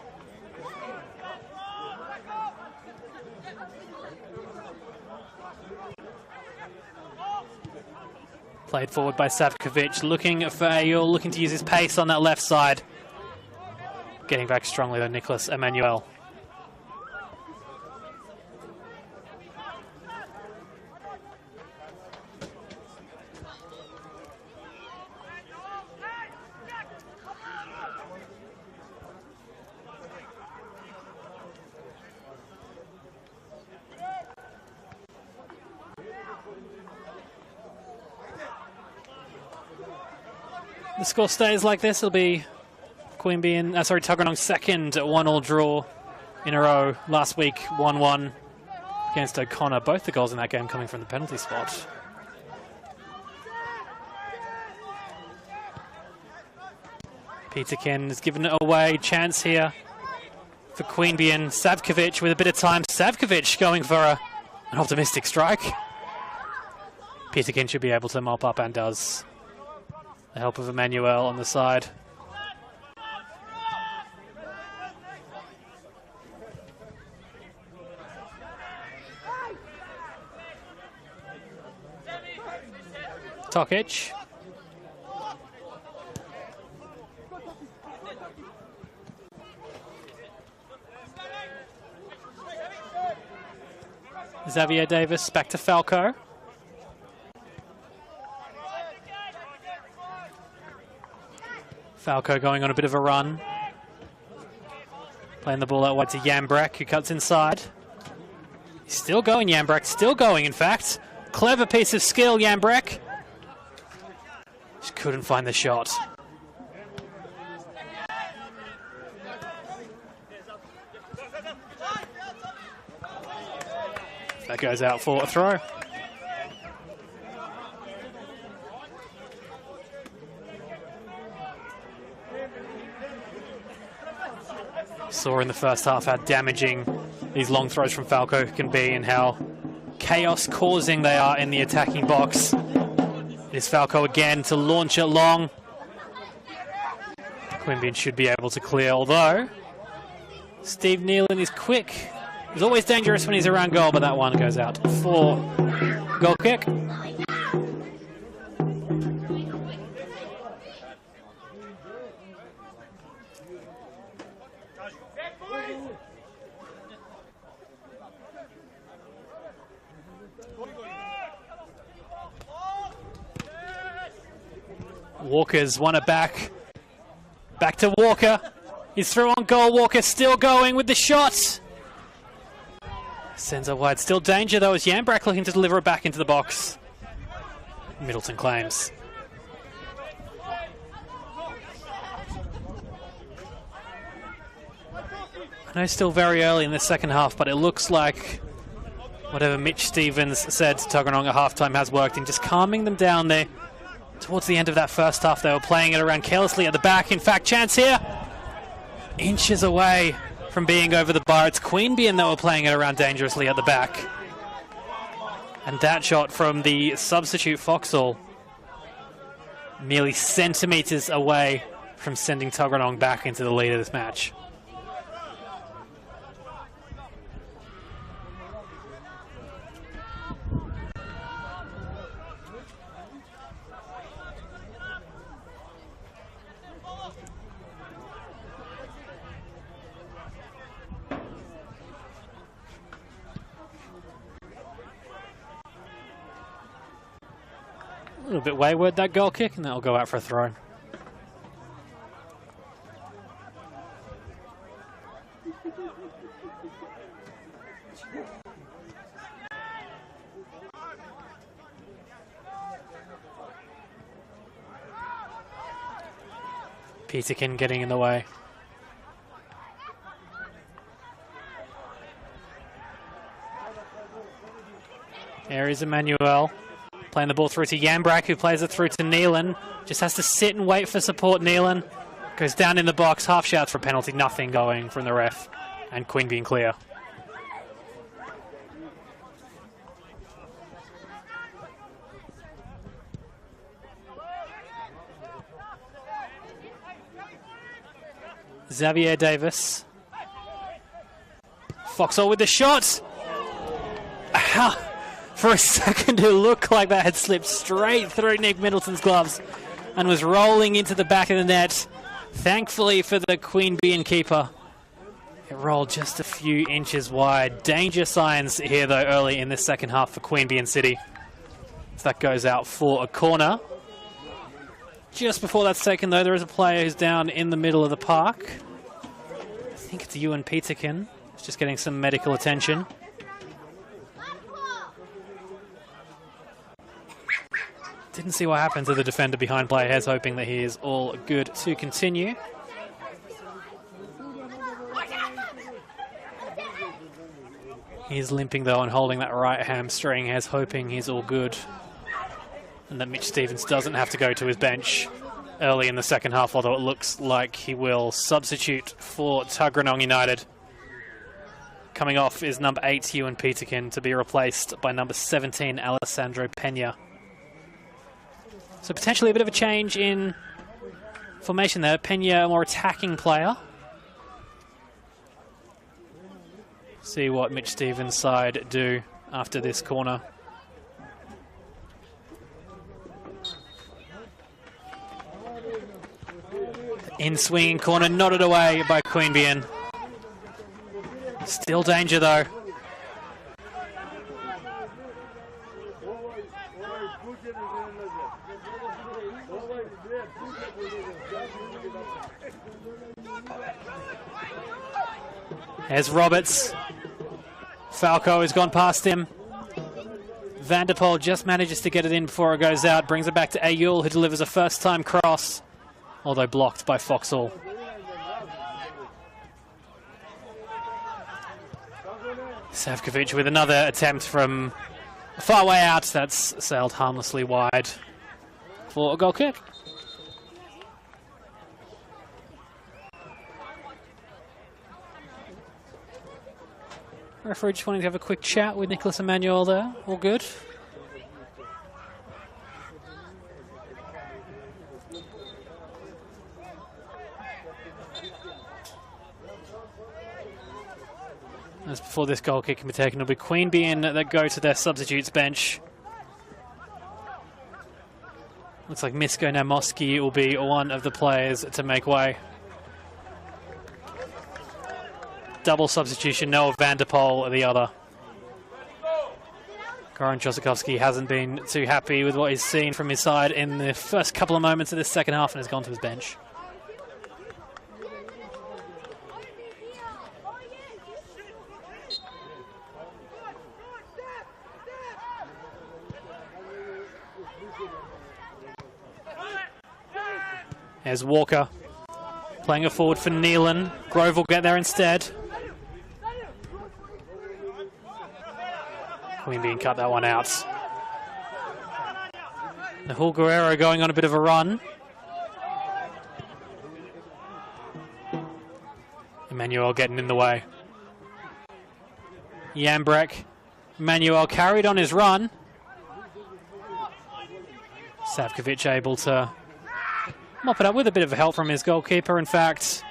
Played forward by Savkovic, looking for Ayul, looking to use his pace on that left side. Getting back strongly though, Nicholas Emmanuel. The score stays like this, it'll be Tuggeranong's second 1-1 draw in a row. Last week, 1-1 against O'Connor. Both the goals in that game coming from the penalty spot. Peterkin has given it away. Chance here for Queanbeyan. Savkovic with a bit of time. Savkovic going for an optimistic strike. Peterkin should be able to mop up and does. The help of Emmanuel on the side. Tokic. Xavier Davis back to Falco. Falco going on a bit of a run. Playing the ball out wide to Yambrek, who cuts inside. He's still going, Yambrek, still going, in fact. Clever piece of skill, Yambrek. Just couldn't find the shot. That goes out for a throw. Saw in the first half how damaging these long throws from Falco can be and how chaos-causing they are in the attacking box. It is Falco again to launch it long. Queanbeyan should be able to clear, although Steve Nealon is quick. He's always dangerous when he's around goal, but that one goes out for goal kick. Walker's won it back. Back to Walker. He's through on goal. Walker still going with the shot. Sends it wide. Still danger though as Yambrek looking to deliver it back into the box. Middleton claims. I know still very early in the second half, but it looks like whatever Mitch Stevens said to Tuggeranong at halftime has worked in just calming them down there. Towards the end of that first half, they were playing it around carelessly at the back. In fact, chance here. Inches away from being over the bar. It's Queanbeyan that were playing it around dangerously at the back. And that shot from the substitute Foxall, merely centimetres away from sending Tuggeranong back into the lead of this match. A little bit wayward, that goal kick, and that'll go out for a throw. Peterkin getting in the way. There is Emmanuel. Playing the ball through to Yambrek, who plays it through to Nealon. Just has to sit and wait for support. Nealon goes down in the box, half shouts for a penalty, nothing going from the ref, and Queanbeyan clear. Xavier Davis. Foxall with the shot. For a second, it looked like that had slipped straight through Nick Middleton's gloves and was rolling into the back of the net. Thankfully for the Queanbeyan keeper, it rolled just a few inches wide. Danger signs here, though, early in the second half for Queanbeyan City. So that goes out for a corner. Just before that's taken, though, there is a player who's down in the middle of the park. I think it's Ewan Peterkin. He's just getting some medical attention. Didn't see what happened to the defender behind player Hez, hoping that he is all good to continue. He's limping though and holding that right hamstring. Hez hoping he's all good. And that Mitch Stevens doesn't have to go to his bench early in the second half, although it looks like he will. Substitute for Tuggeranong United. Coming off is number 8, Ewan Peterkin, to be replaced by number 17, Alessandro Pena. So potentially a bit of a change in formation there. Pena, a more attacking player. See what Mitch Stevens' side do after this corner. In swinging corner, nodded away by Queanbeyan. Still danger though. Here's Roberts. Falco has gone past him. Van der Poel just manages to get it in before it goes out. Brings it back to Ayul, who delivers a first-time cross, although blocked by Foxall. Savkovic with another attempt from a far way out. That's sailed harmlessly wide for a goal kick. Referee just wanting to have a quick chat with Nicholas Emmanuel there. All good. As before this goal kick can be taken, it'll be Queanbeyan that go to their substitutes bench. Looks like Misko Namoski will be one of the players to make way. Double substitution, Noah Van der Poel the other. Goran Trzaskowski hasn't been too happy with what he's seen from his side in the first couple of moments of this second half and has gone to his bench. There's Walker playing it forward for Nealon. Grove will get there instead. Queanbeyan cut that one out. Nahul Guerrero going on a bit of a run. Emmanuel getting in the way. Jambrek. Emmanuel carried on his run. Savkovic able to mop it up with a bit of help from his goalkeeper. In fact,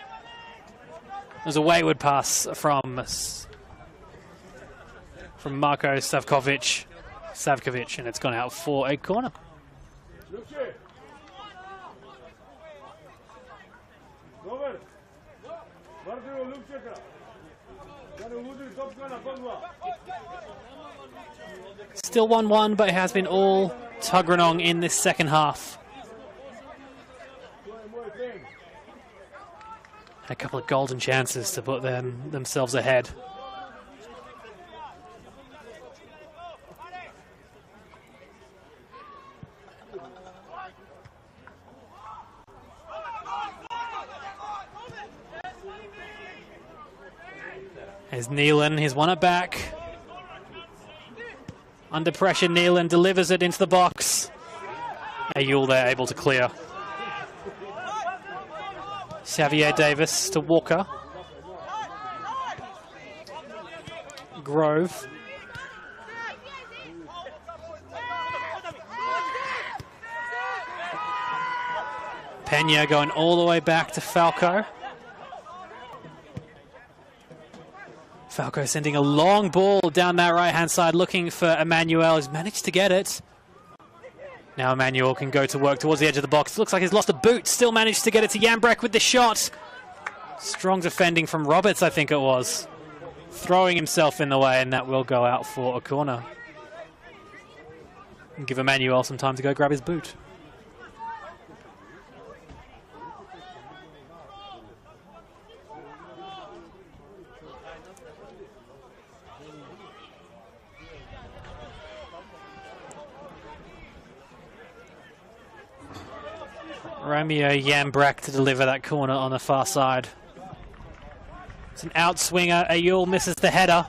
there's a wayward pass from Marko Savkovic, and it's gone out for a corner. Still 1-1, but it has been all Tuggeranong in this second half. A couple of golden chances to put themselves ahead. There's Nealon, he's won it back. Under pressure, Nealon delivers it into the box. Ayul there able to clear. Xavier Davis to Walker. Grove. Pena going all the way back to Falco. Falco sending a long ball down that right-hand side, looking for Emmanuel. He's managed to get it. Now Emmanuel can go to work towards the edge of the box. Looks like he's lost a boot. Still managed to get it to Jambrek with the shot. Strong defending from Roberts, I think it was. Throwing himself in the way, and that will go out for a corner. And give Emmanuel some time to go grab his boot. Romeo Jambrek to deliver that corner on the far side. It's an outswinger. Ayul misses the header.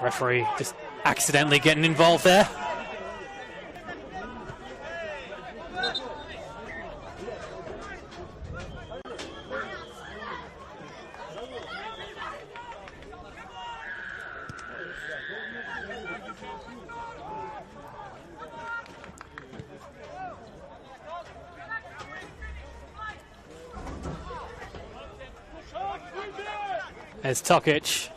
Referee just accidentally getting involved there. There's Tokic.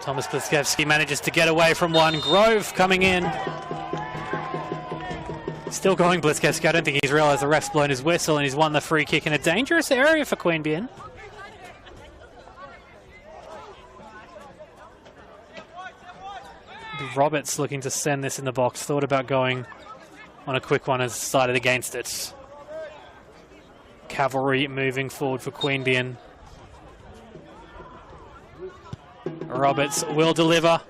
Thomas Pliskevski manages to get away from one. Grove coming in. Still going Blitzkeski. I don't think he's realised the ref's blown his whistle and he's won the free kick in a dangerous area for Queanbeyan. Roberts looking to send this in the box. Thought about going on a quick one, has decided against it. Cavalry moving forward for Queanbeyan. Roberts will deliver.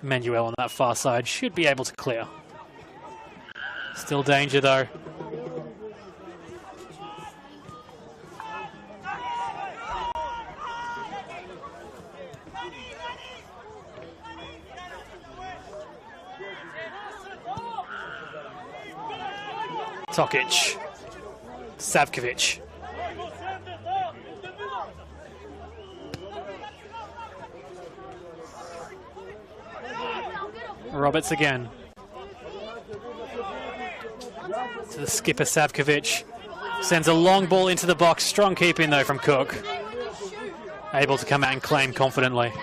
Manuel on that far side should be able to clear. Still danger though. Tokic. Savkovic. Roberts again. To the skipper Savkovic. Sends a long ball into the box. Strong keeping though from Cook. Able to come out and claim confidently.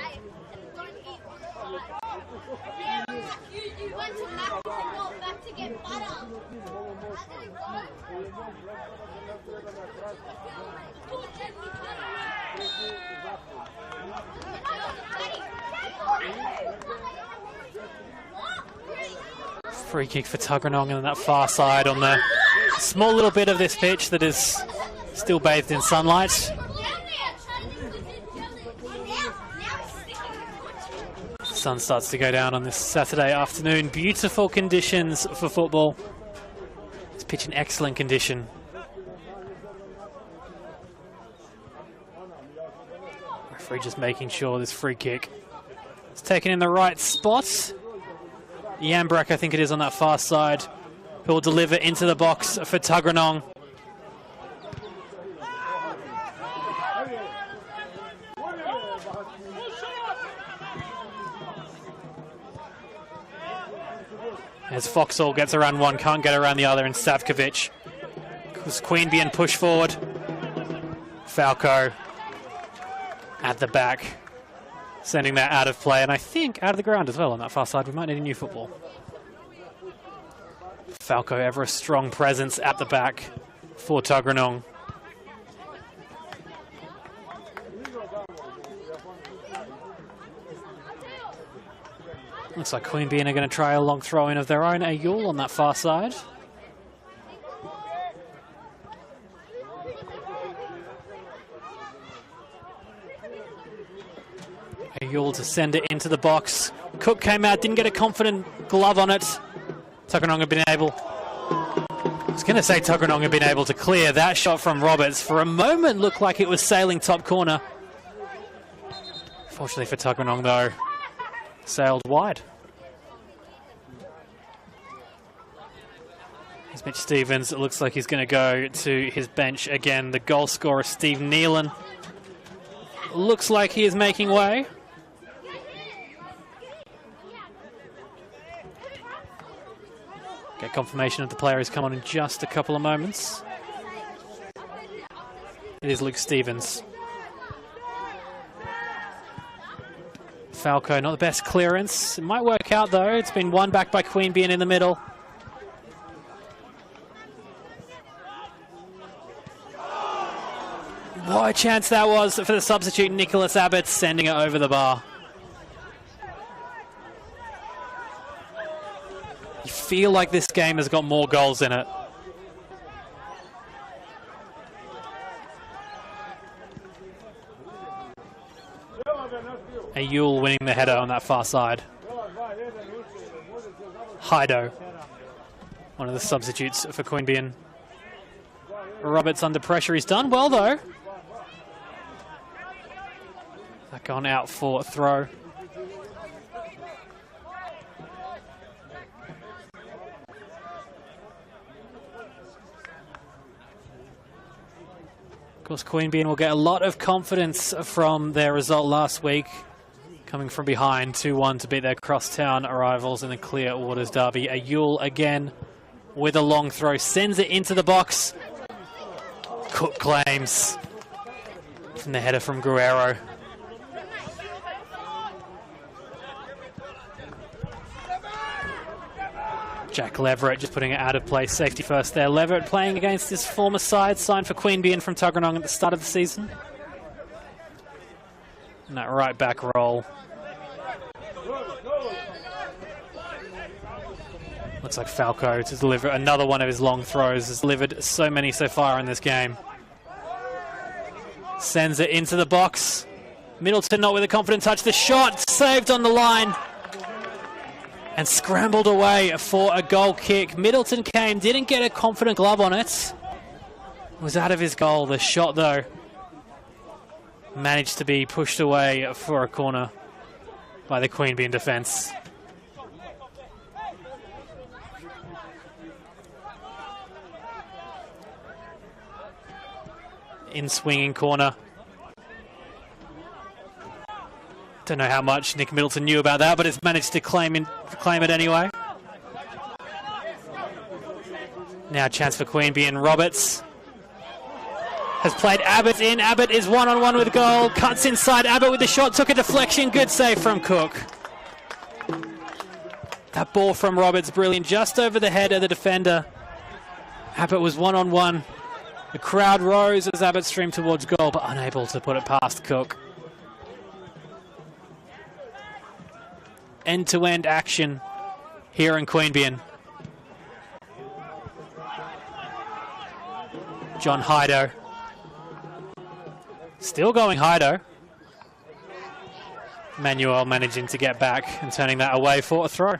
Free kick for Tuggeranong on that far side on the small little bit of this pitch that is still bathed in sunlight. The sun starts to go down on this Saturday afternoon. Beautiful conditions for football. This pitch in excellent condition. Referee just making sure this free kick is taken in the right spot. Yambrak, I think it is, on that far side, who will deliver into the box for Tuggeranong. As Foxall gets around one, can't get around the other, and Savkovic. Because Queanbeyan push forward. Falco at the back. Sending that out of play, and I think out of the ground as well on that far side. We might need a new football. Falco, ever a strong presence at the back for Tuggeranong. Looks like Queanbeyan are going to try a long throw-in of their own. Ayul on that far side. Ayul to send it into the box. Cook came out, didn't get a confident glove on it. Tuggeranong had been able... I was going to say Tuggeranong had been able to clear. That shot from Roberts for a moment looked like it was sailing top corner. Fortunately for Tuggeranong though, sailed wide. Here's Mitch Stevens. It looks like he's going to go to his bench again. The goal scorer, Steve Nealon. Looks like he is making way. Get confirmation of the player has come on in just a couple of moments. It is Luke Stevens. Falco, not the best clearance. It might work out though. It's been won back by Queanbeyan in the middle. What a chance that was for the substitute Nicholas Abbott, sending it over the bar. You feel like this game has got more goals in it. Ayul winning the header on that far side. Haido, one of the substitutes for Queanbeyan. Roberts under pressure. He's done well though. That gone out for a throw. Of course, Queanbeyan will get a lot of confidence from their result last week, coming from behind 2-1 to beat their crosstown rivals in the Clear Waters derby. Ayul again with a long throw, sends it into the box. Cook claims from the header from Guerrero. Jack Leverett just putting it out of place. Safety first there. Leverett playing against his former side, signed for Queanbeyan from Tuggeranong at the start of the season. And that right back roll. Looks like Falco to deliver another one of his long throws. Has delivered so many so far in this game. Sends it into the box. Middleton not with a confident touch. The shot saved on the line. And scrambled away for a goal kick. Middleton came, didn't get a confident glove on it. Was out of his goal. The shot, though, managed to be pushed away for a corner by the Queanbeyan defence. In swinging corner. Don't know how much Nick Middleton knew about that, but it's managed to claim it anyway. Now a chance for Queanbeyan. Roberts has played Abbott in. Abbott is one-on-one with goal. Cuts inside. Abbott with the shot. Took a deflection. Good save from Cook. That ball from Roberts, brilliant. Just over the head of the defender. Abbott was one-on-one. The crowd rose as Abbott streamed towards goal, but unable to put it past Cook. End-to-end action here in Queanbeyan. John Hydo. Still going Hydo. Manuel managing to get back and turning that away for a throw.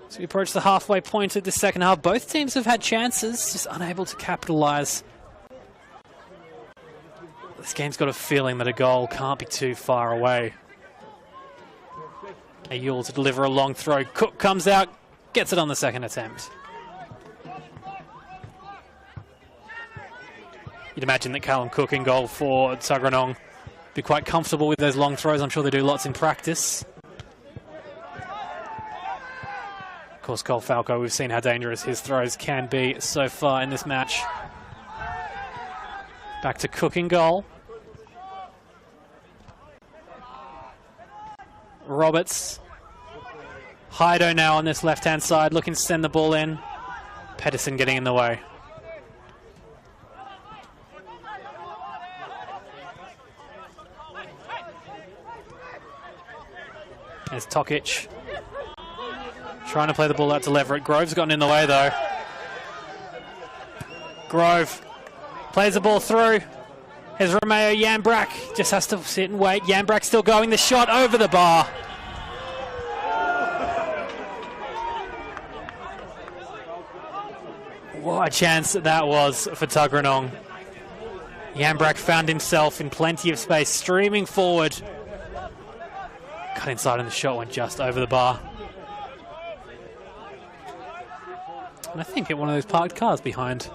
So we approach the halfway point of the second half. Both teams have had chances, just unable to capitalise. This game's got a feeling that a goal can't be too far away. Ayul to deliver a long throw. Cook comes out, gets it on the second attempt. You'd imagine that Callum Cook in goal for Tuggeranong be quite comfortable with those long throws. I'm sure they do lots in practice. Of course, Cole Falco, we've seen how dangerous his throws can be so far in this match. Back to Cook in goal. Roberts. Hydo now on this left-hand side, looking to send the ball in. Pedersen getting in the way. There's Tokic. Trying to play the ball out to Leverett. Grove's gotten in the way, though. Grove plays the ball through. Here's Romeo Yambrak. Just has to sit and wait. Yambrak still going. The shot over the bar. What a chance that was for Tuggeranong. Yambrak found himself in plenty of space, streaming forward. Cut inside and the shot went just over the bar. And I think hit one of those parked cars behind.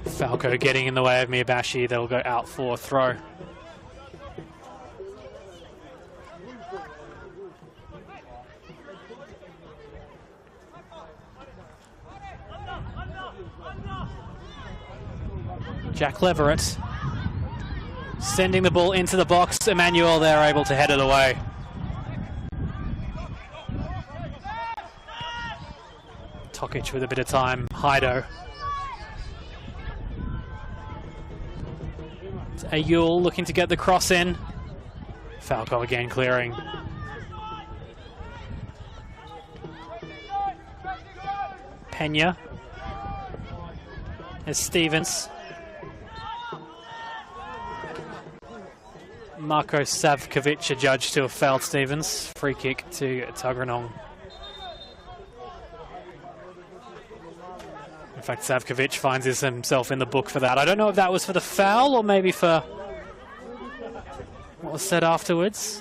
Falco getting in the way of Miyabashi. They'll go out for a throw. Jack Leverett sending the ball into the box. Emmanuel there able to head it away. Tokic with a bit of time. Hydo. Ayul looking to get the cross in. Falco again clearing. Pena. There's Stevens. Marko Savkovic adjudged to have fouled Stevens. Free kick to Tuggeranong. In fact, Savkovic finds himself in the book for that. I don't know if that was for the foul or maybe for what was said afterwards.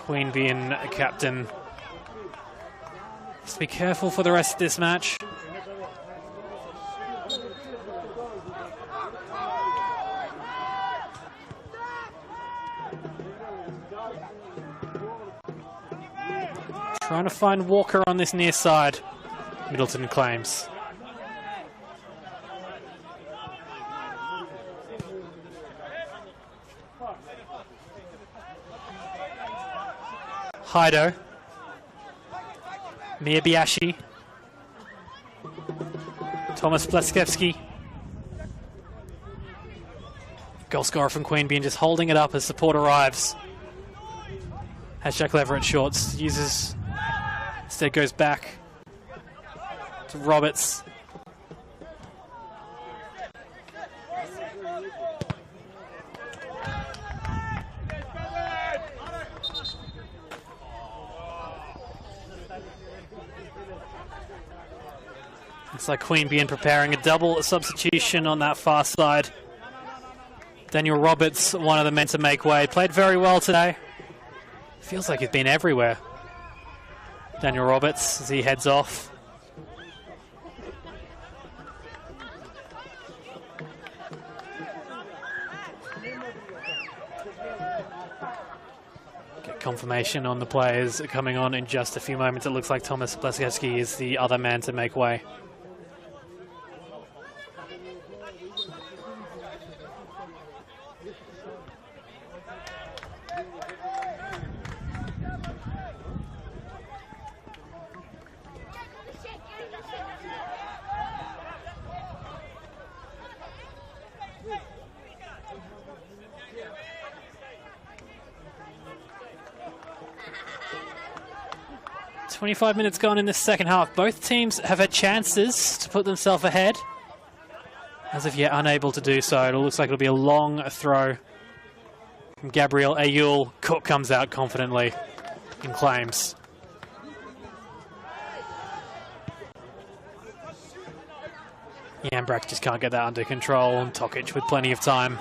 Queanbeyan captain. Just be careful for the rest of this match. Trying to find Walker on this near side. Middleton claims. Haido. Miyabiyashi. Thomas Pleskevsky. Goal scorer from Queanbeyan just holding it up as support arrives. Has Jack Leverett shorts. Uses. Instead goes back to Roberts. It's like Queanbeyan preparing a double substitution on that far side. Daniel Roberts, one of the men to make way. Played very well today. Feels like he's been everywhere. Daniel Roberts as he heads off. Get confirmation on the players coming on in just a few moments. It looks like Thomas Pleskevsky is the other man to make way. .25 minutes gone in this second half. Both teams have had chances to put themselves ahead. As of yet, unable to do so. It looks like it'll be a long throw from Gabriel Ayul. Cook comes out confidently and claims. Yambrak just can't get that under control. And Tokic with plenty of time.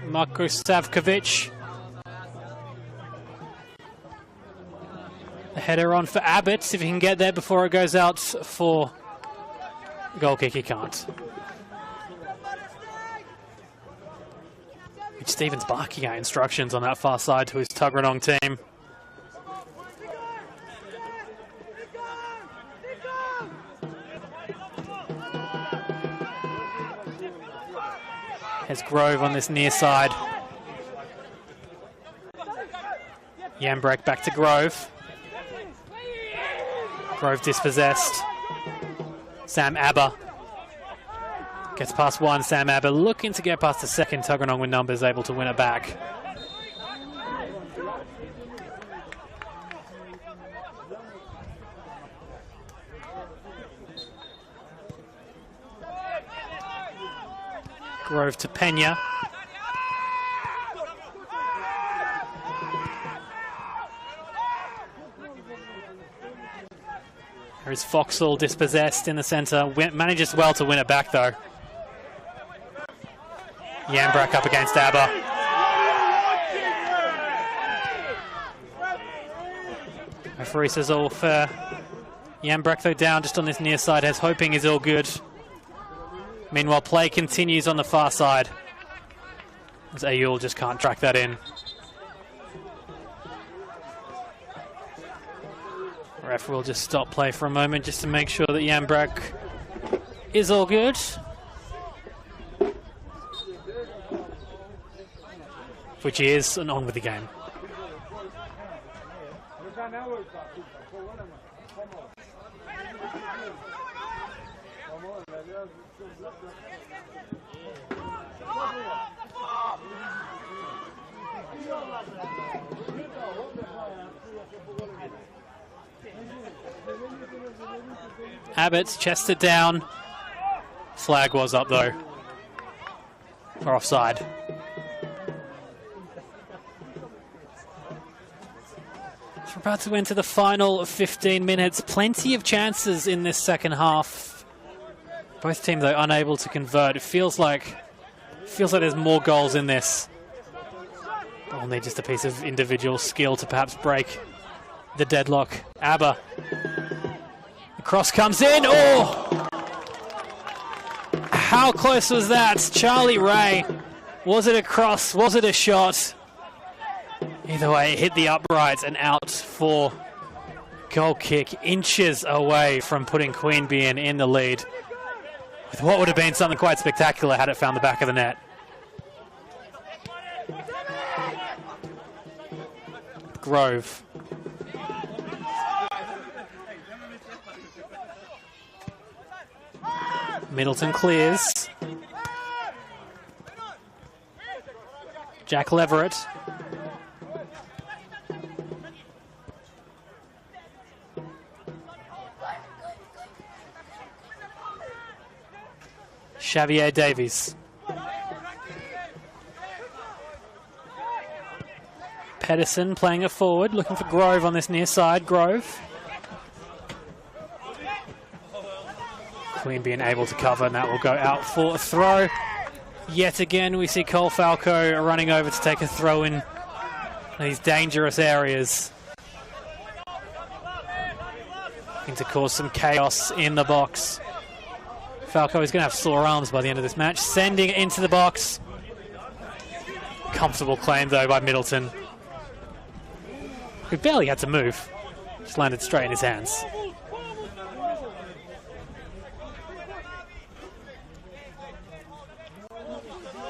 Marko Savkovic. The header on for Abbott. See if he can get there before it goes out for goal kick. He can't. Mitch Stevens barking out instructions on that far side to his Tuggeranong team. Has Grove on this near side. Yambrak back to Grove. Grove dispossessed. Sam Aber gets past one. Sam Aber looking to get past the second. Tuggeranong with numbers, able to win it back. Grove to Pena. There is Foxall dispossessed in the centre. Manages well to win it back though. Yambrak up against Aber. Referee says all fair. Yambrak though down just on this near side, has hoping is all good. Meanwhile, play continues on the far side, as Ayul just can't track that in. Ref will just stop play for a moment just to make sure that Yambrak is all good. Which he is, and on with the game. Abbott chested down. Flag was up though. For offside. We're about to enter the final 15 minutes. Plenty of chances in this second half. Both teams, though, unable to convert. It feels like there's more goals in this. We'll need just a piece of individual skill to perhaps break the deadlock. ABBA. The cross comes in. Oh! How close was that? Charlie Ray. Was it a cross? Was it a shot? Either way, it hit the uprights and out for goal kick, inches away from putting Queanbeyan in the lead, with what would have been something quite spectacular had it found the back of the net. Grove. Middleton clears. Jack Leverett. Xavier Davies. Pedersen playing it forward, looking for Grove on this near side. Grove. Queanbeyan able to cover, and that will go out for a throw. Yet again, we see Cole Falco running over to take a throw in these dangerous areas. Looking to cause some chaos in the box. Falco is going to have sore arms by the end of this match. Sending it into the box. Comfortable claim, though, by Middleton, who barely had to move. Just landed straight in his hands.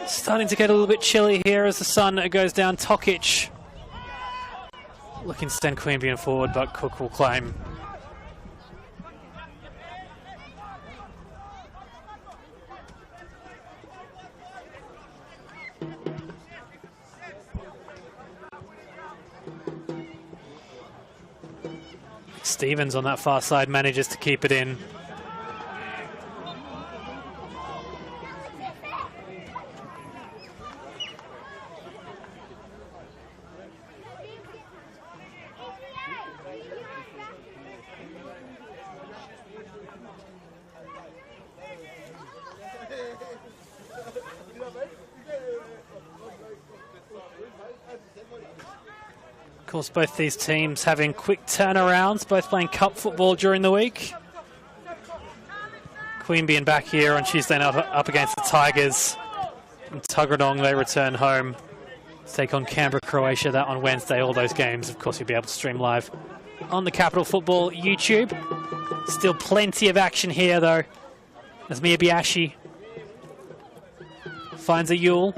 Starting to get a little bit chilly here as the sun goes down. Tokic looking to send Queanbeyan forward, but Cook will claim. Stevens on that far side manages to keep it in. Of course, both these teams having quick turnarounds, both playing cup football during the week. Queanbeyan back here on Tuesday night up against the Tigers. And Tuggeranong, they return home to take on Canberra, Croatia. That on Wednesday. All those games, of course, you'll be able to stream live on the Capital Football YouTube. Still plenty of action here, though, as Miyabiashi finds a Yule.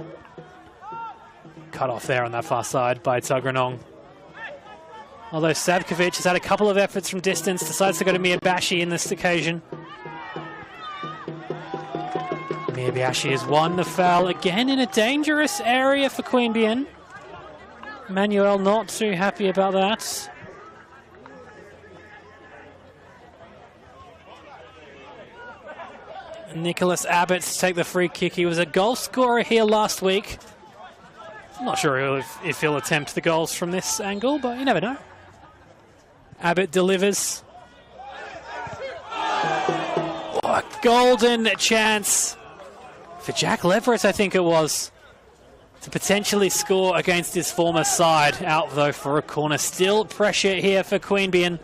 Cut off there on that far side by Tuggeranong. Although Savkovic has had a couple of efforts from distance, decides to go to Miyabiashi in this occasion. Miyabiashi has won the foul again in a dangerous area for Queanbeyan. Manuel not too happy about that. Nicholas Abbott to take the free kick. He was a goal scorer here last week. I'm not sure if he'll attempt the goals from this angle, but you never know. Abbott delivers. Oh, a golden chance for Jack Leverett, I think it was, to potentially score against his former side. Out, though, for a corner. Still pressure here for Queanbeyan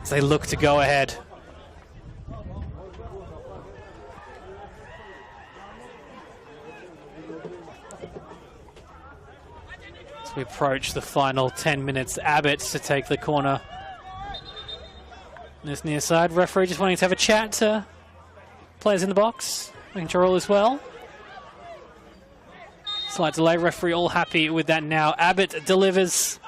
as they look to go ahead. As we approach the final 10 minutes, Abbott to take the corner. This near side, referee just wanting to have a chat to players in the box, making sure all is well. Slight delay, referee all happy with that now. Abbott delivers.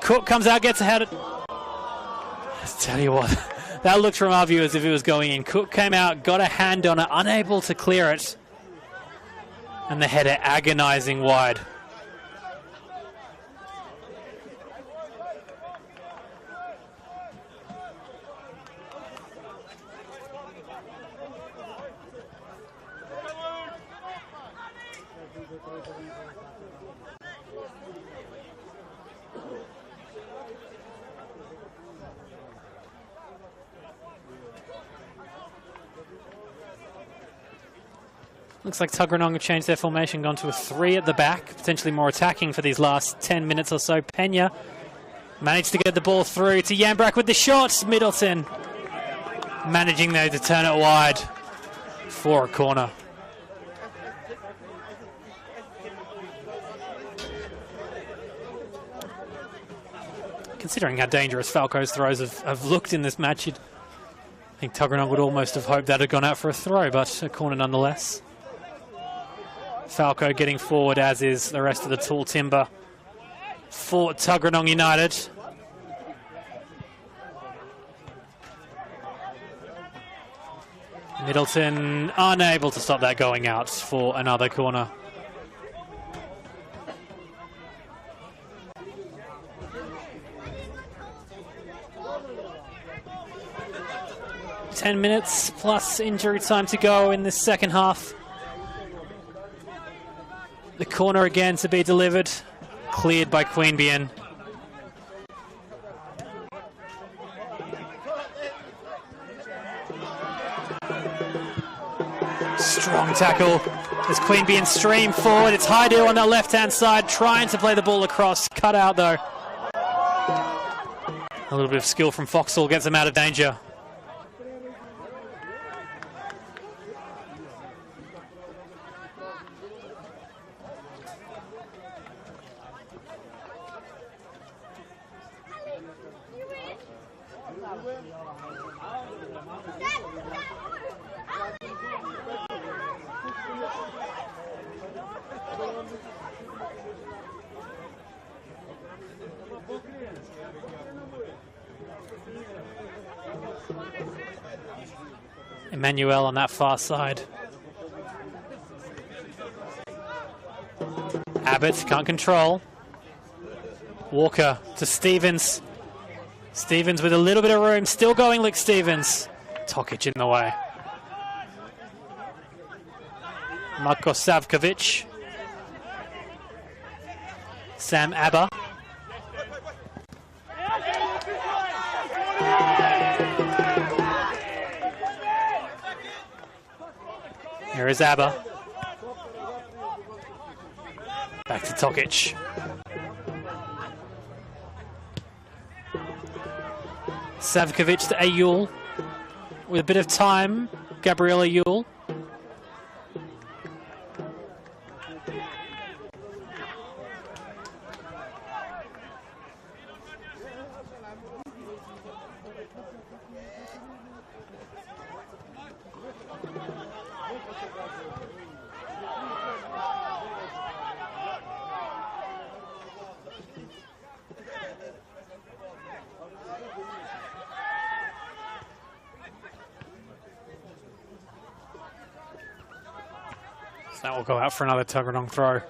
Cook comes out, gets ahead. I tell you what, that looked from our view as if it was going in. Cook came out, got a hand on it, unable to clear it. And the header agonizing wide. Looks like Tuggeranong have changed their formation, gone to a 3 at the back, potentially more attacking for these last 10 minutes or so. Pena managed to get the ball through to Yambrak with the shot. Middleton managing though to turn it wide for a corner. Considering how dangerous Falco's throws have looked in this match, I think Tuggeranong would almost have hoped that had gone out for a throw, but a corner nonetheless. Falco getting forward, as is the rest of the tall timber for Tuggeranong United. Middleton unable to stop that going out for another corner. Ten minutes plus injury time to go in this second half. The corner again to be delivered, cleared by Queanbeyan. Strong tackle as Queanbeyan stream forward. It's Haidu on that left-hand side, trying to play the ball across. Cut out though. A little bit of skill from Foxall gets them out of danger. Emmanuel on that far side. Abbott can't control. Walker to Stevens. Stevens with a little bit of room, still going like Stevens. Tokic in the way. Marko Savkovic. Sam Abba. Here is Abba. Back to Tokic. Savkovic to Ayul. With a bit of time, Gabriel Ayul. That will go out for another Tuggeranong throw.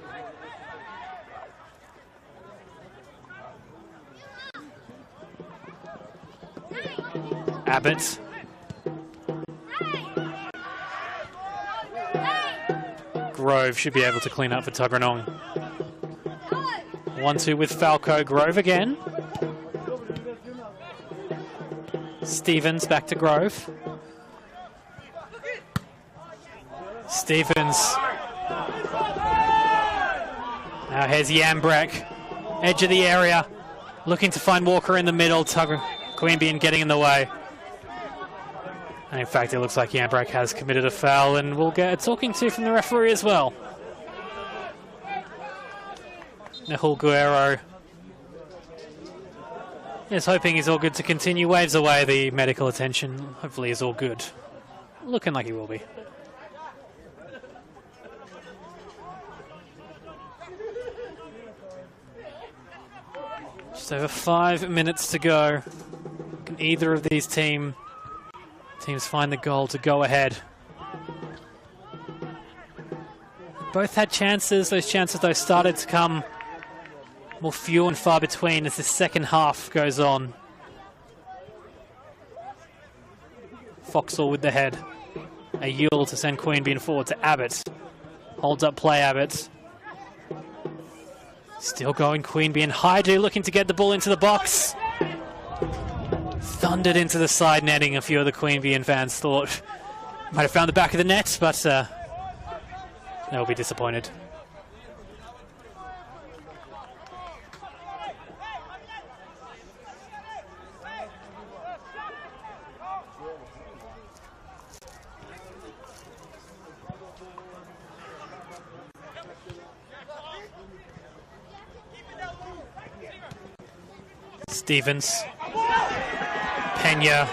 Abbott. Grove should be able to clean up for Tuggeranong. 1-2 with Falco. Grove again. Stevens back to Grove. Stevens. Now here's Yambrak, edge of the area, looking to find Walker in the middle. Queanbeyan getting in the way. And in fact, it looks like Yambrak has committed a foul, and we'll get a talking to from the referee as well. Nahul Guerrero is hoping he's all good to continue. Waves away the medical attention. Hopefully he's all good. Looking like he will be. Just over 5 minutes to go. Can either of these teams find the goal to go ahead? Both had chances. Those chances, though, started to come more few and far between as the second half goes on. Foxall with the head. Ayul to send Queanbeyan forward to Abbott. Holds up play, Abbott. Still going Queanbeyan. Haidu looking to get the ball into the box. Thundered into the side netting. A few of the Queanbeyan fans thought might have found the back of the net, but They'll be disappointed. Stevens, Pena,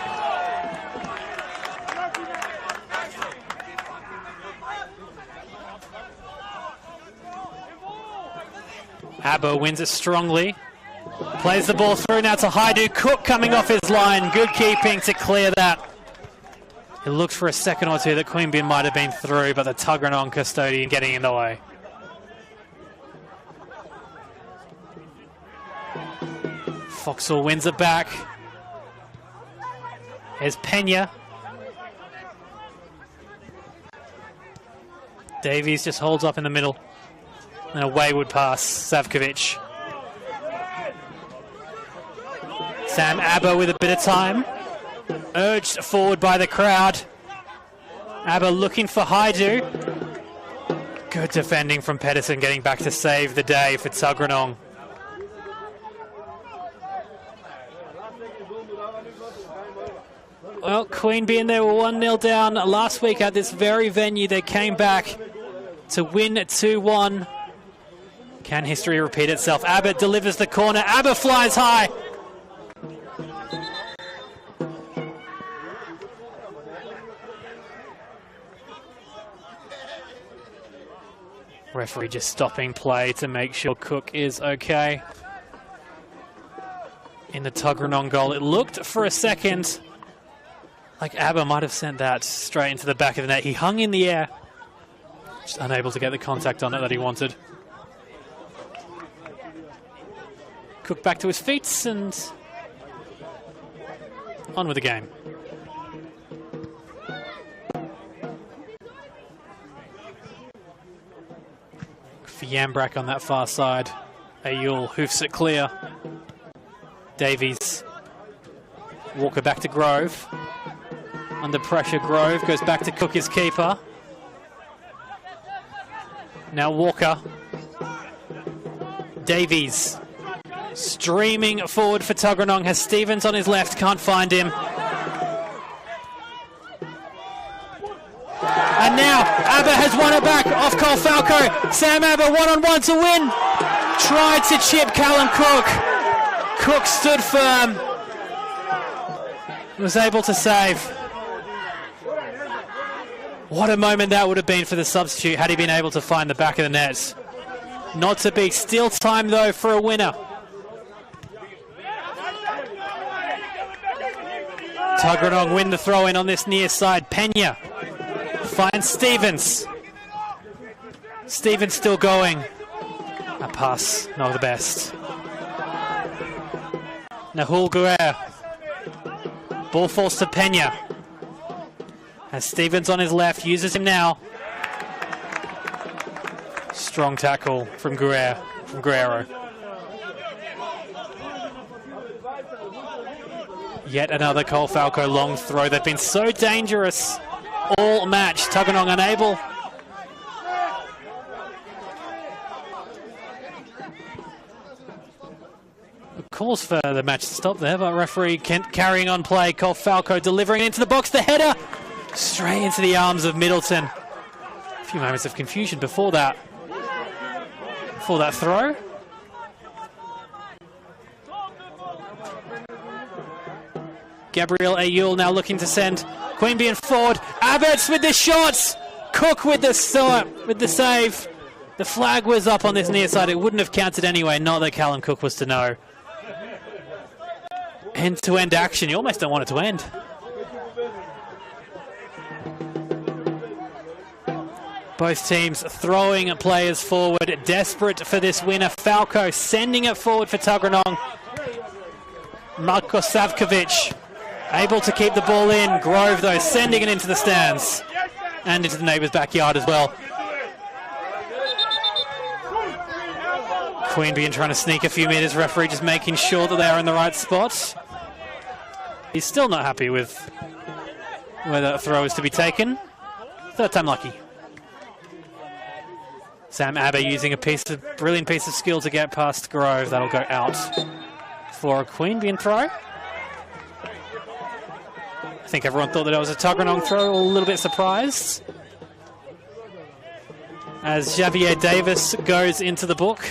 Abba wins it strongly, plays the ball through now to Haidu. Cook coming off his line, good keeping to clear that. It looked for a second or two that Queanbeyan might have been through, but the Tuggeranong custodian getting in the way. Foxall wins it back. Here's Pena. Davies just holds up in the middle. And a wayward pass, Savkovic. Sam Abba with a bit of time. Urged forward by the crowd. Abba looking for Haidu. Good defending from Pedersen, getting back to save the day for Tuggeranong. Well, Queanbeyan, they were 1-0 down last week at this very venue. They came back to win 2-1. Can history repeat itself? Abbott delivers the corner. Abbott flies high. Referee just stopping play to make sure Cook is okay. In the Tuggeranong goal, it looked for a second like Abba might have sent that straight into the back of the net. He hung in the air, just unable to get the contact on it that he wanted. Cook back to his feet and on with the game. Fiambrak on that far side. Ayul hoofs it clear. Davies. Walker back to Grove. Under pressure, Grove goes back to Cook, his keeper. Now Walker. Davies. Streaming forward for Tuggeranong. Has Stevens on his left, can't find him. And now Abba has won it back off Cole Falco. Sam Abba one-on-one to win. Tried to chip Callum Cook. Cook stood firm. Was able to save. What a moment that would have been for the substitute had he been able to find the back of the net. Not to be. Still time though for a winner. Tuggeranong win the throw-in on this near side. Pena finds Stevens. Stevens still going. A pass, not the best. Nahul Guerre. Ball falls to Pena. Has Stevens on his left, uses him now. Strong tackle from Guerrero. Yet another Cole Falco long throw. They've been so dangerous all match. Tuggeranong unable. Calls for the match to stop there, but referee Kent carrying on play. Cole Falco delivering into the box. The header straight into the arms of Middleton. A few moments of confusion before that throw. Gabriel Ayul now looking to send Queanbeyan forward. Abbots with the shots. Cook with the save. The flag was up on this near side. It wouldn't have counted anyway. Not that Callum Cook was to know. End-to-end action. You almost don't want it to end. Both teams throwing players forward, desperate for this winner. Falco sending it forward for Tuggeranong. Marko Savkovic able to keep the ball in. Grove, though, sending it into the stands and into the neighbour's backyard as well. Queanbeyan trying to sneak a few metres. Referee just making sure that they are in the right spot. He's still not happy with whether a throw is to be taken. Third time lucky. Sam Aber using a brilliant piece of skill to get past Grove. That'll go out for a Queanbeyan throw. I think everyone thought that it was a Tuggeranong throw, a little bit surprised. As Xavier Davis goes into the book.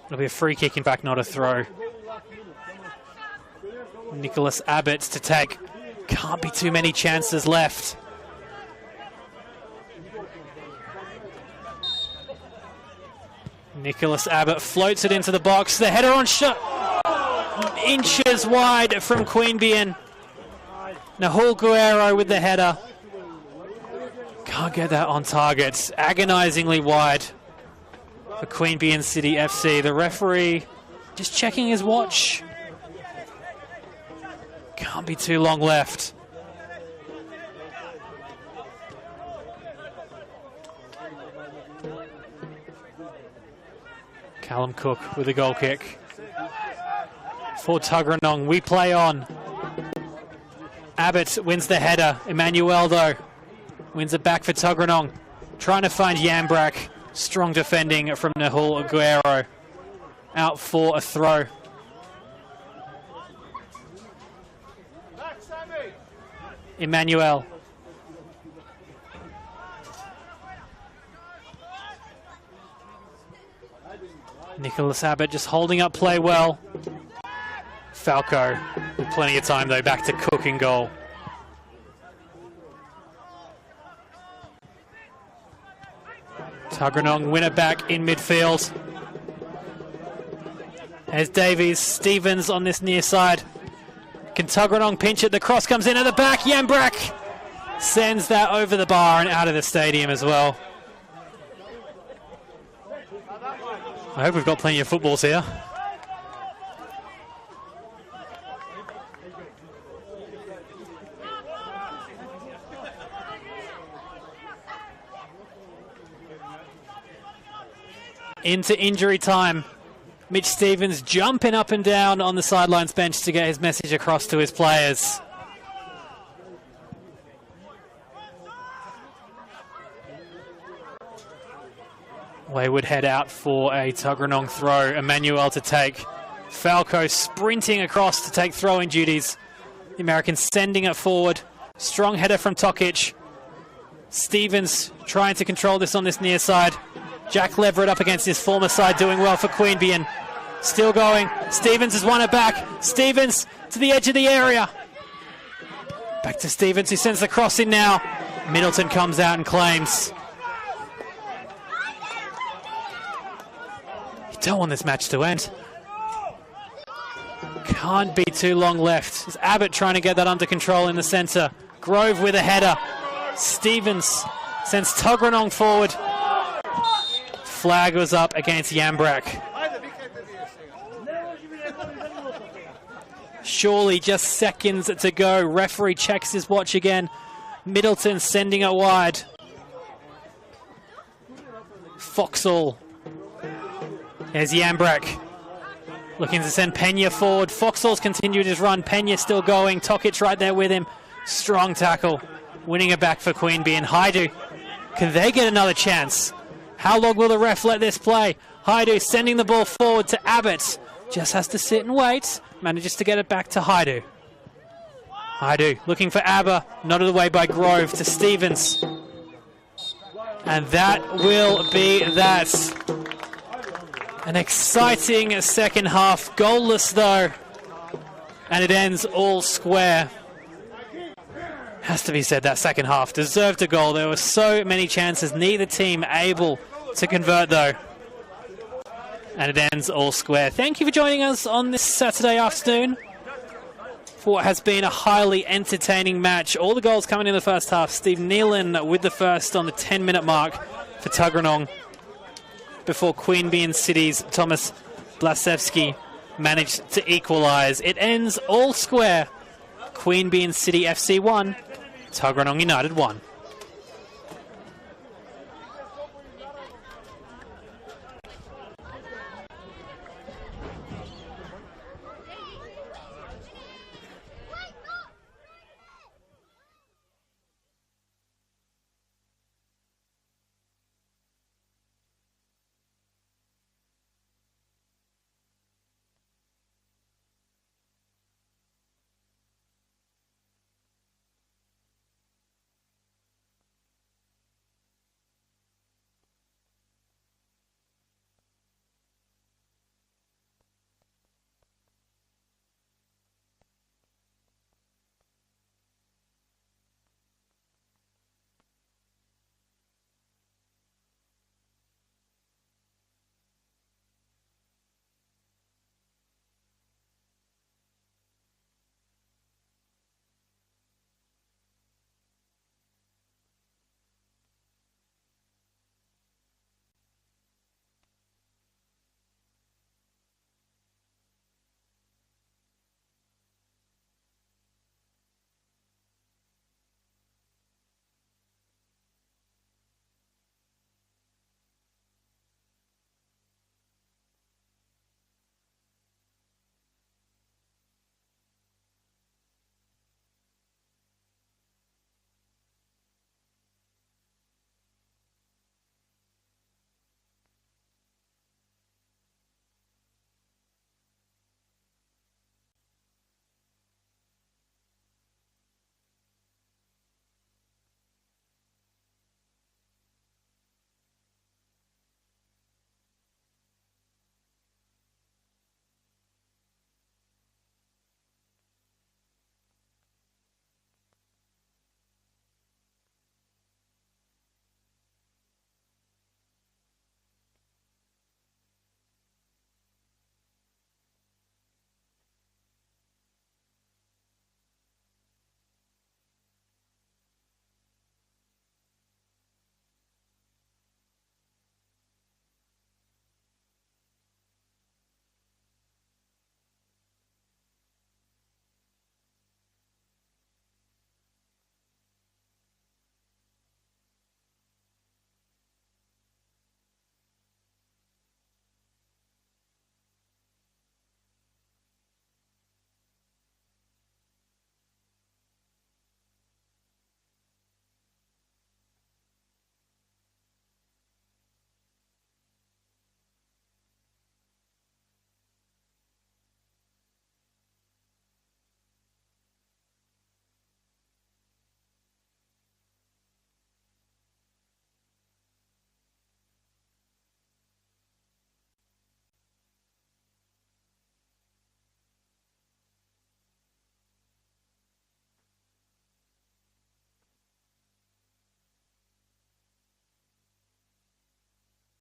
It'll be a free kick, in fact, not a throw. Nicholas Abbott to take. Can't be too many chances left. Nicholas Abbott floats it into the box. The header on shot. Inches wide from Queanbeyan. Nahul Guerrero with the header. Can't get that on target. Agonizingly wide for Queanbeyan City FC. The referee just checking his watch. Can't be too long left. Callum Cook with a goal kick. For Tuggeranong, we play on. Abbott wins the header. Emmanuel, though, wins it back for Tuggeranong. Trying to find Yambrak. Strong defending from Nahul Aguero. Out for a throw. Emmanuel. Nicholas Abbott just holding up play well. Falco with plenty of time, though, back to Cook in goal. Tuggeranong win it back in midfield. There's Davies, Stevens on this near side. Can Tuggeranong pinch it? The cross comes in at the back. Yambrak sends that over the bar and out of the stadium as well. I hope we've got plenty of footballs here. Into injury time. Mitch Stevens jumping up and down on the sidelines bench to get his message across to his players. Wayward head out for a Tuggeranong throw. Emmanuel to take. Falco sprinting across to take throwing duties. The American sending it forward. Strong header from Tokic. Stevens trying to control this on this near side. Jack Leverett up against his former side, doing well for Queanbeyan. Still going. Stevens has won it back. Stevens to the edge of the area. Back to Stevens, who sends the cross in now. Middleton comes out and claims. You don't want this match to end. Can't be too long left. It's Abbott trying to get that under control in the centre. Grove with a header. Stevens sends Tuggeranong forward. Flag was up against Yambrak. Surely just seconds to go. Referee checks his watch again. Middleton sending it wide. Foxall. There's Yambrak. Looking to send Pena forward. Foxall's continued his run. Pena still going. Tokic right there with him. Strong tackle. Winning it back for Queanbeyan. Haidu. Can they get another chance? How long will the ref let this play? Haidu sending the ball forward to Abbott. Just has to sit and wait. Manages to get it back to Haidu. Haidu looking for Abba. Nodded away by Grove to Stevens. And that will be that. An exciting second half. Goalless though. And it ends all square. Has to be said, that second half deserved a goal. There were so many chances. Neither team able to convert though. And it ends all square. Thank you for joining us on this Saturday afternoon for what has been a highly entertaining match. All the goals coming in the first half. Steve Nealon with the first on the 10-minute mark for Tuggeranong, before Queanbeyan City's Thomas Blasevsky managed to equalise. It ends all square. Queanbeyan City FC 1, Tuggeranong United 1.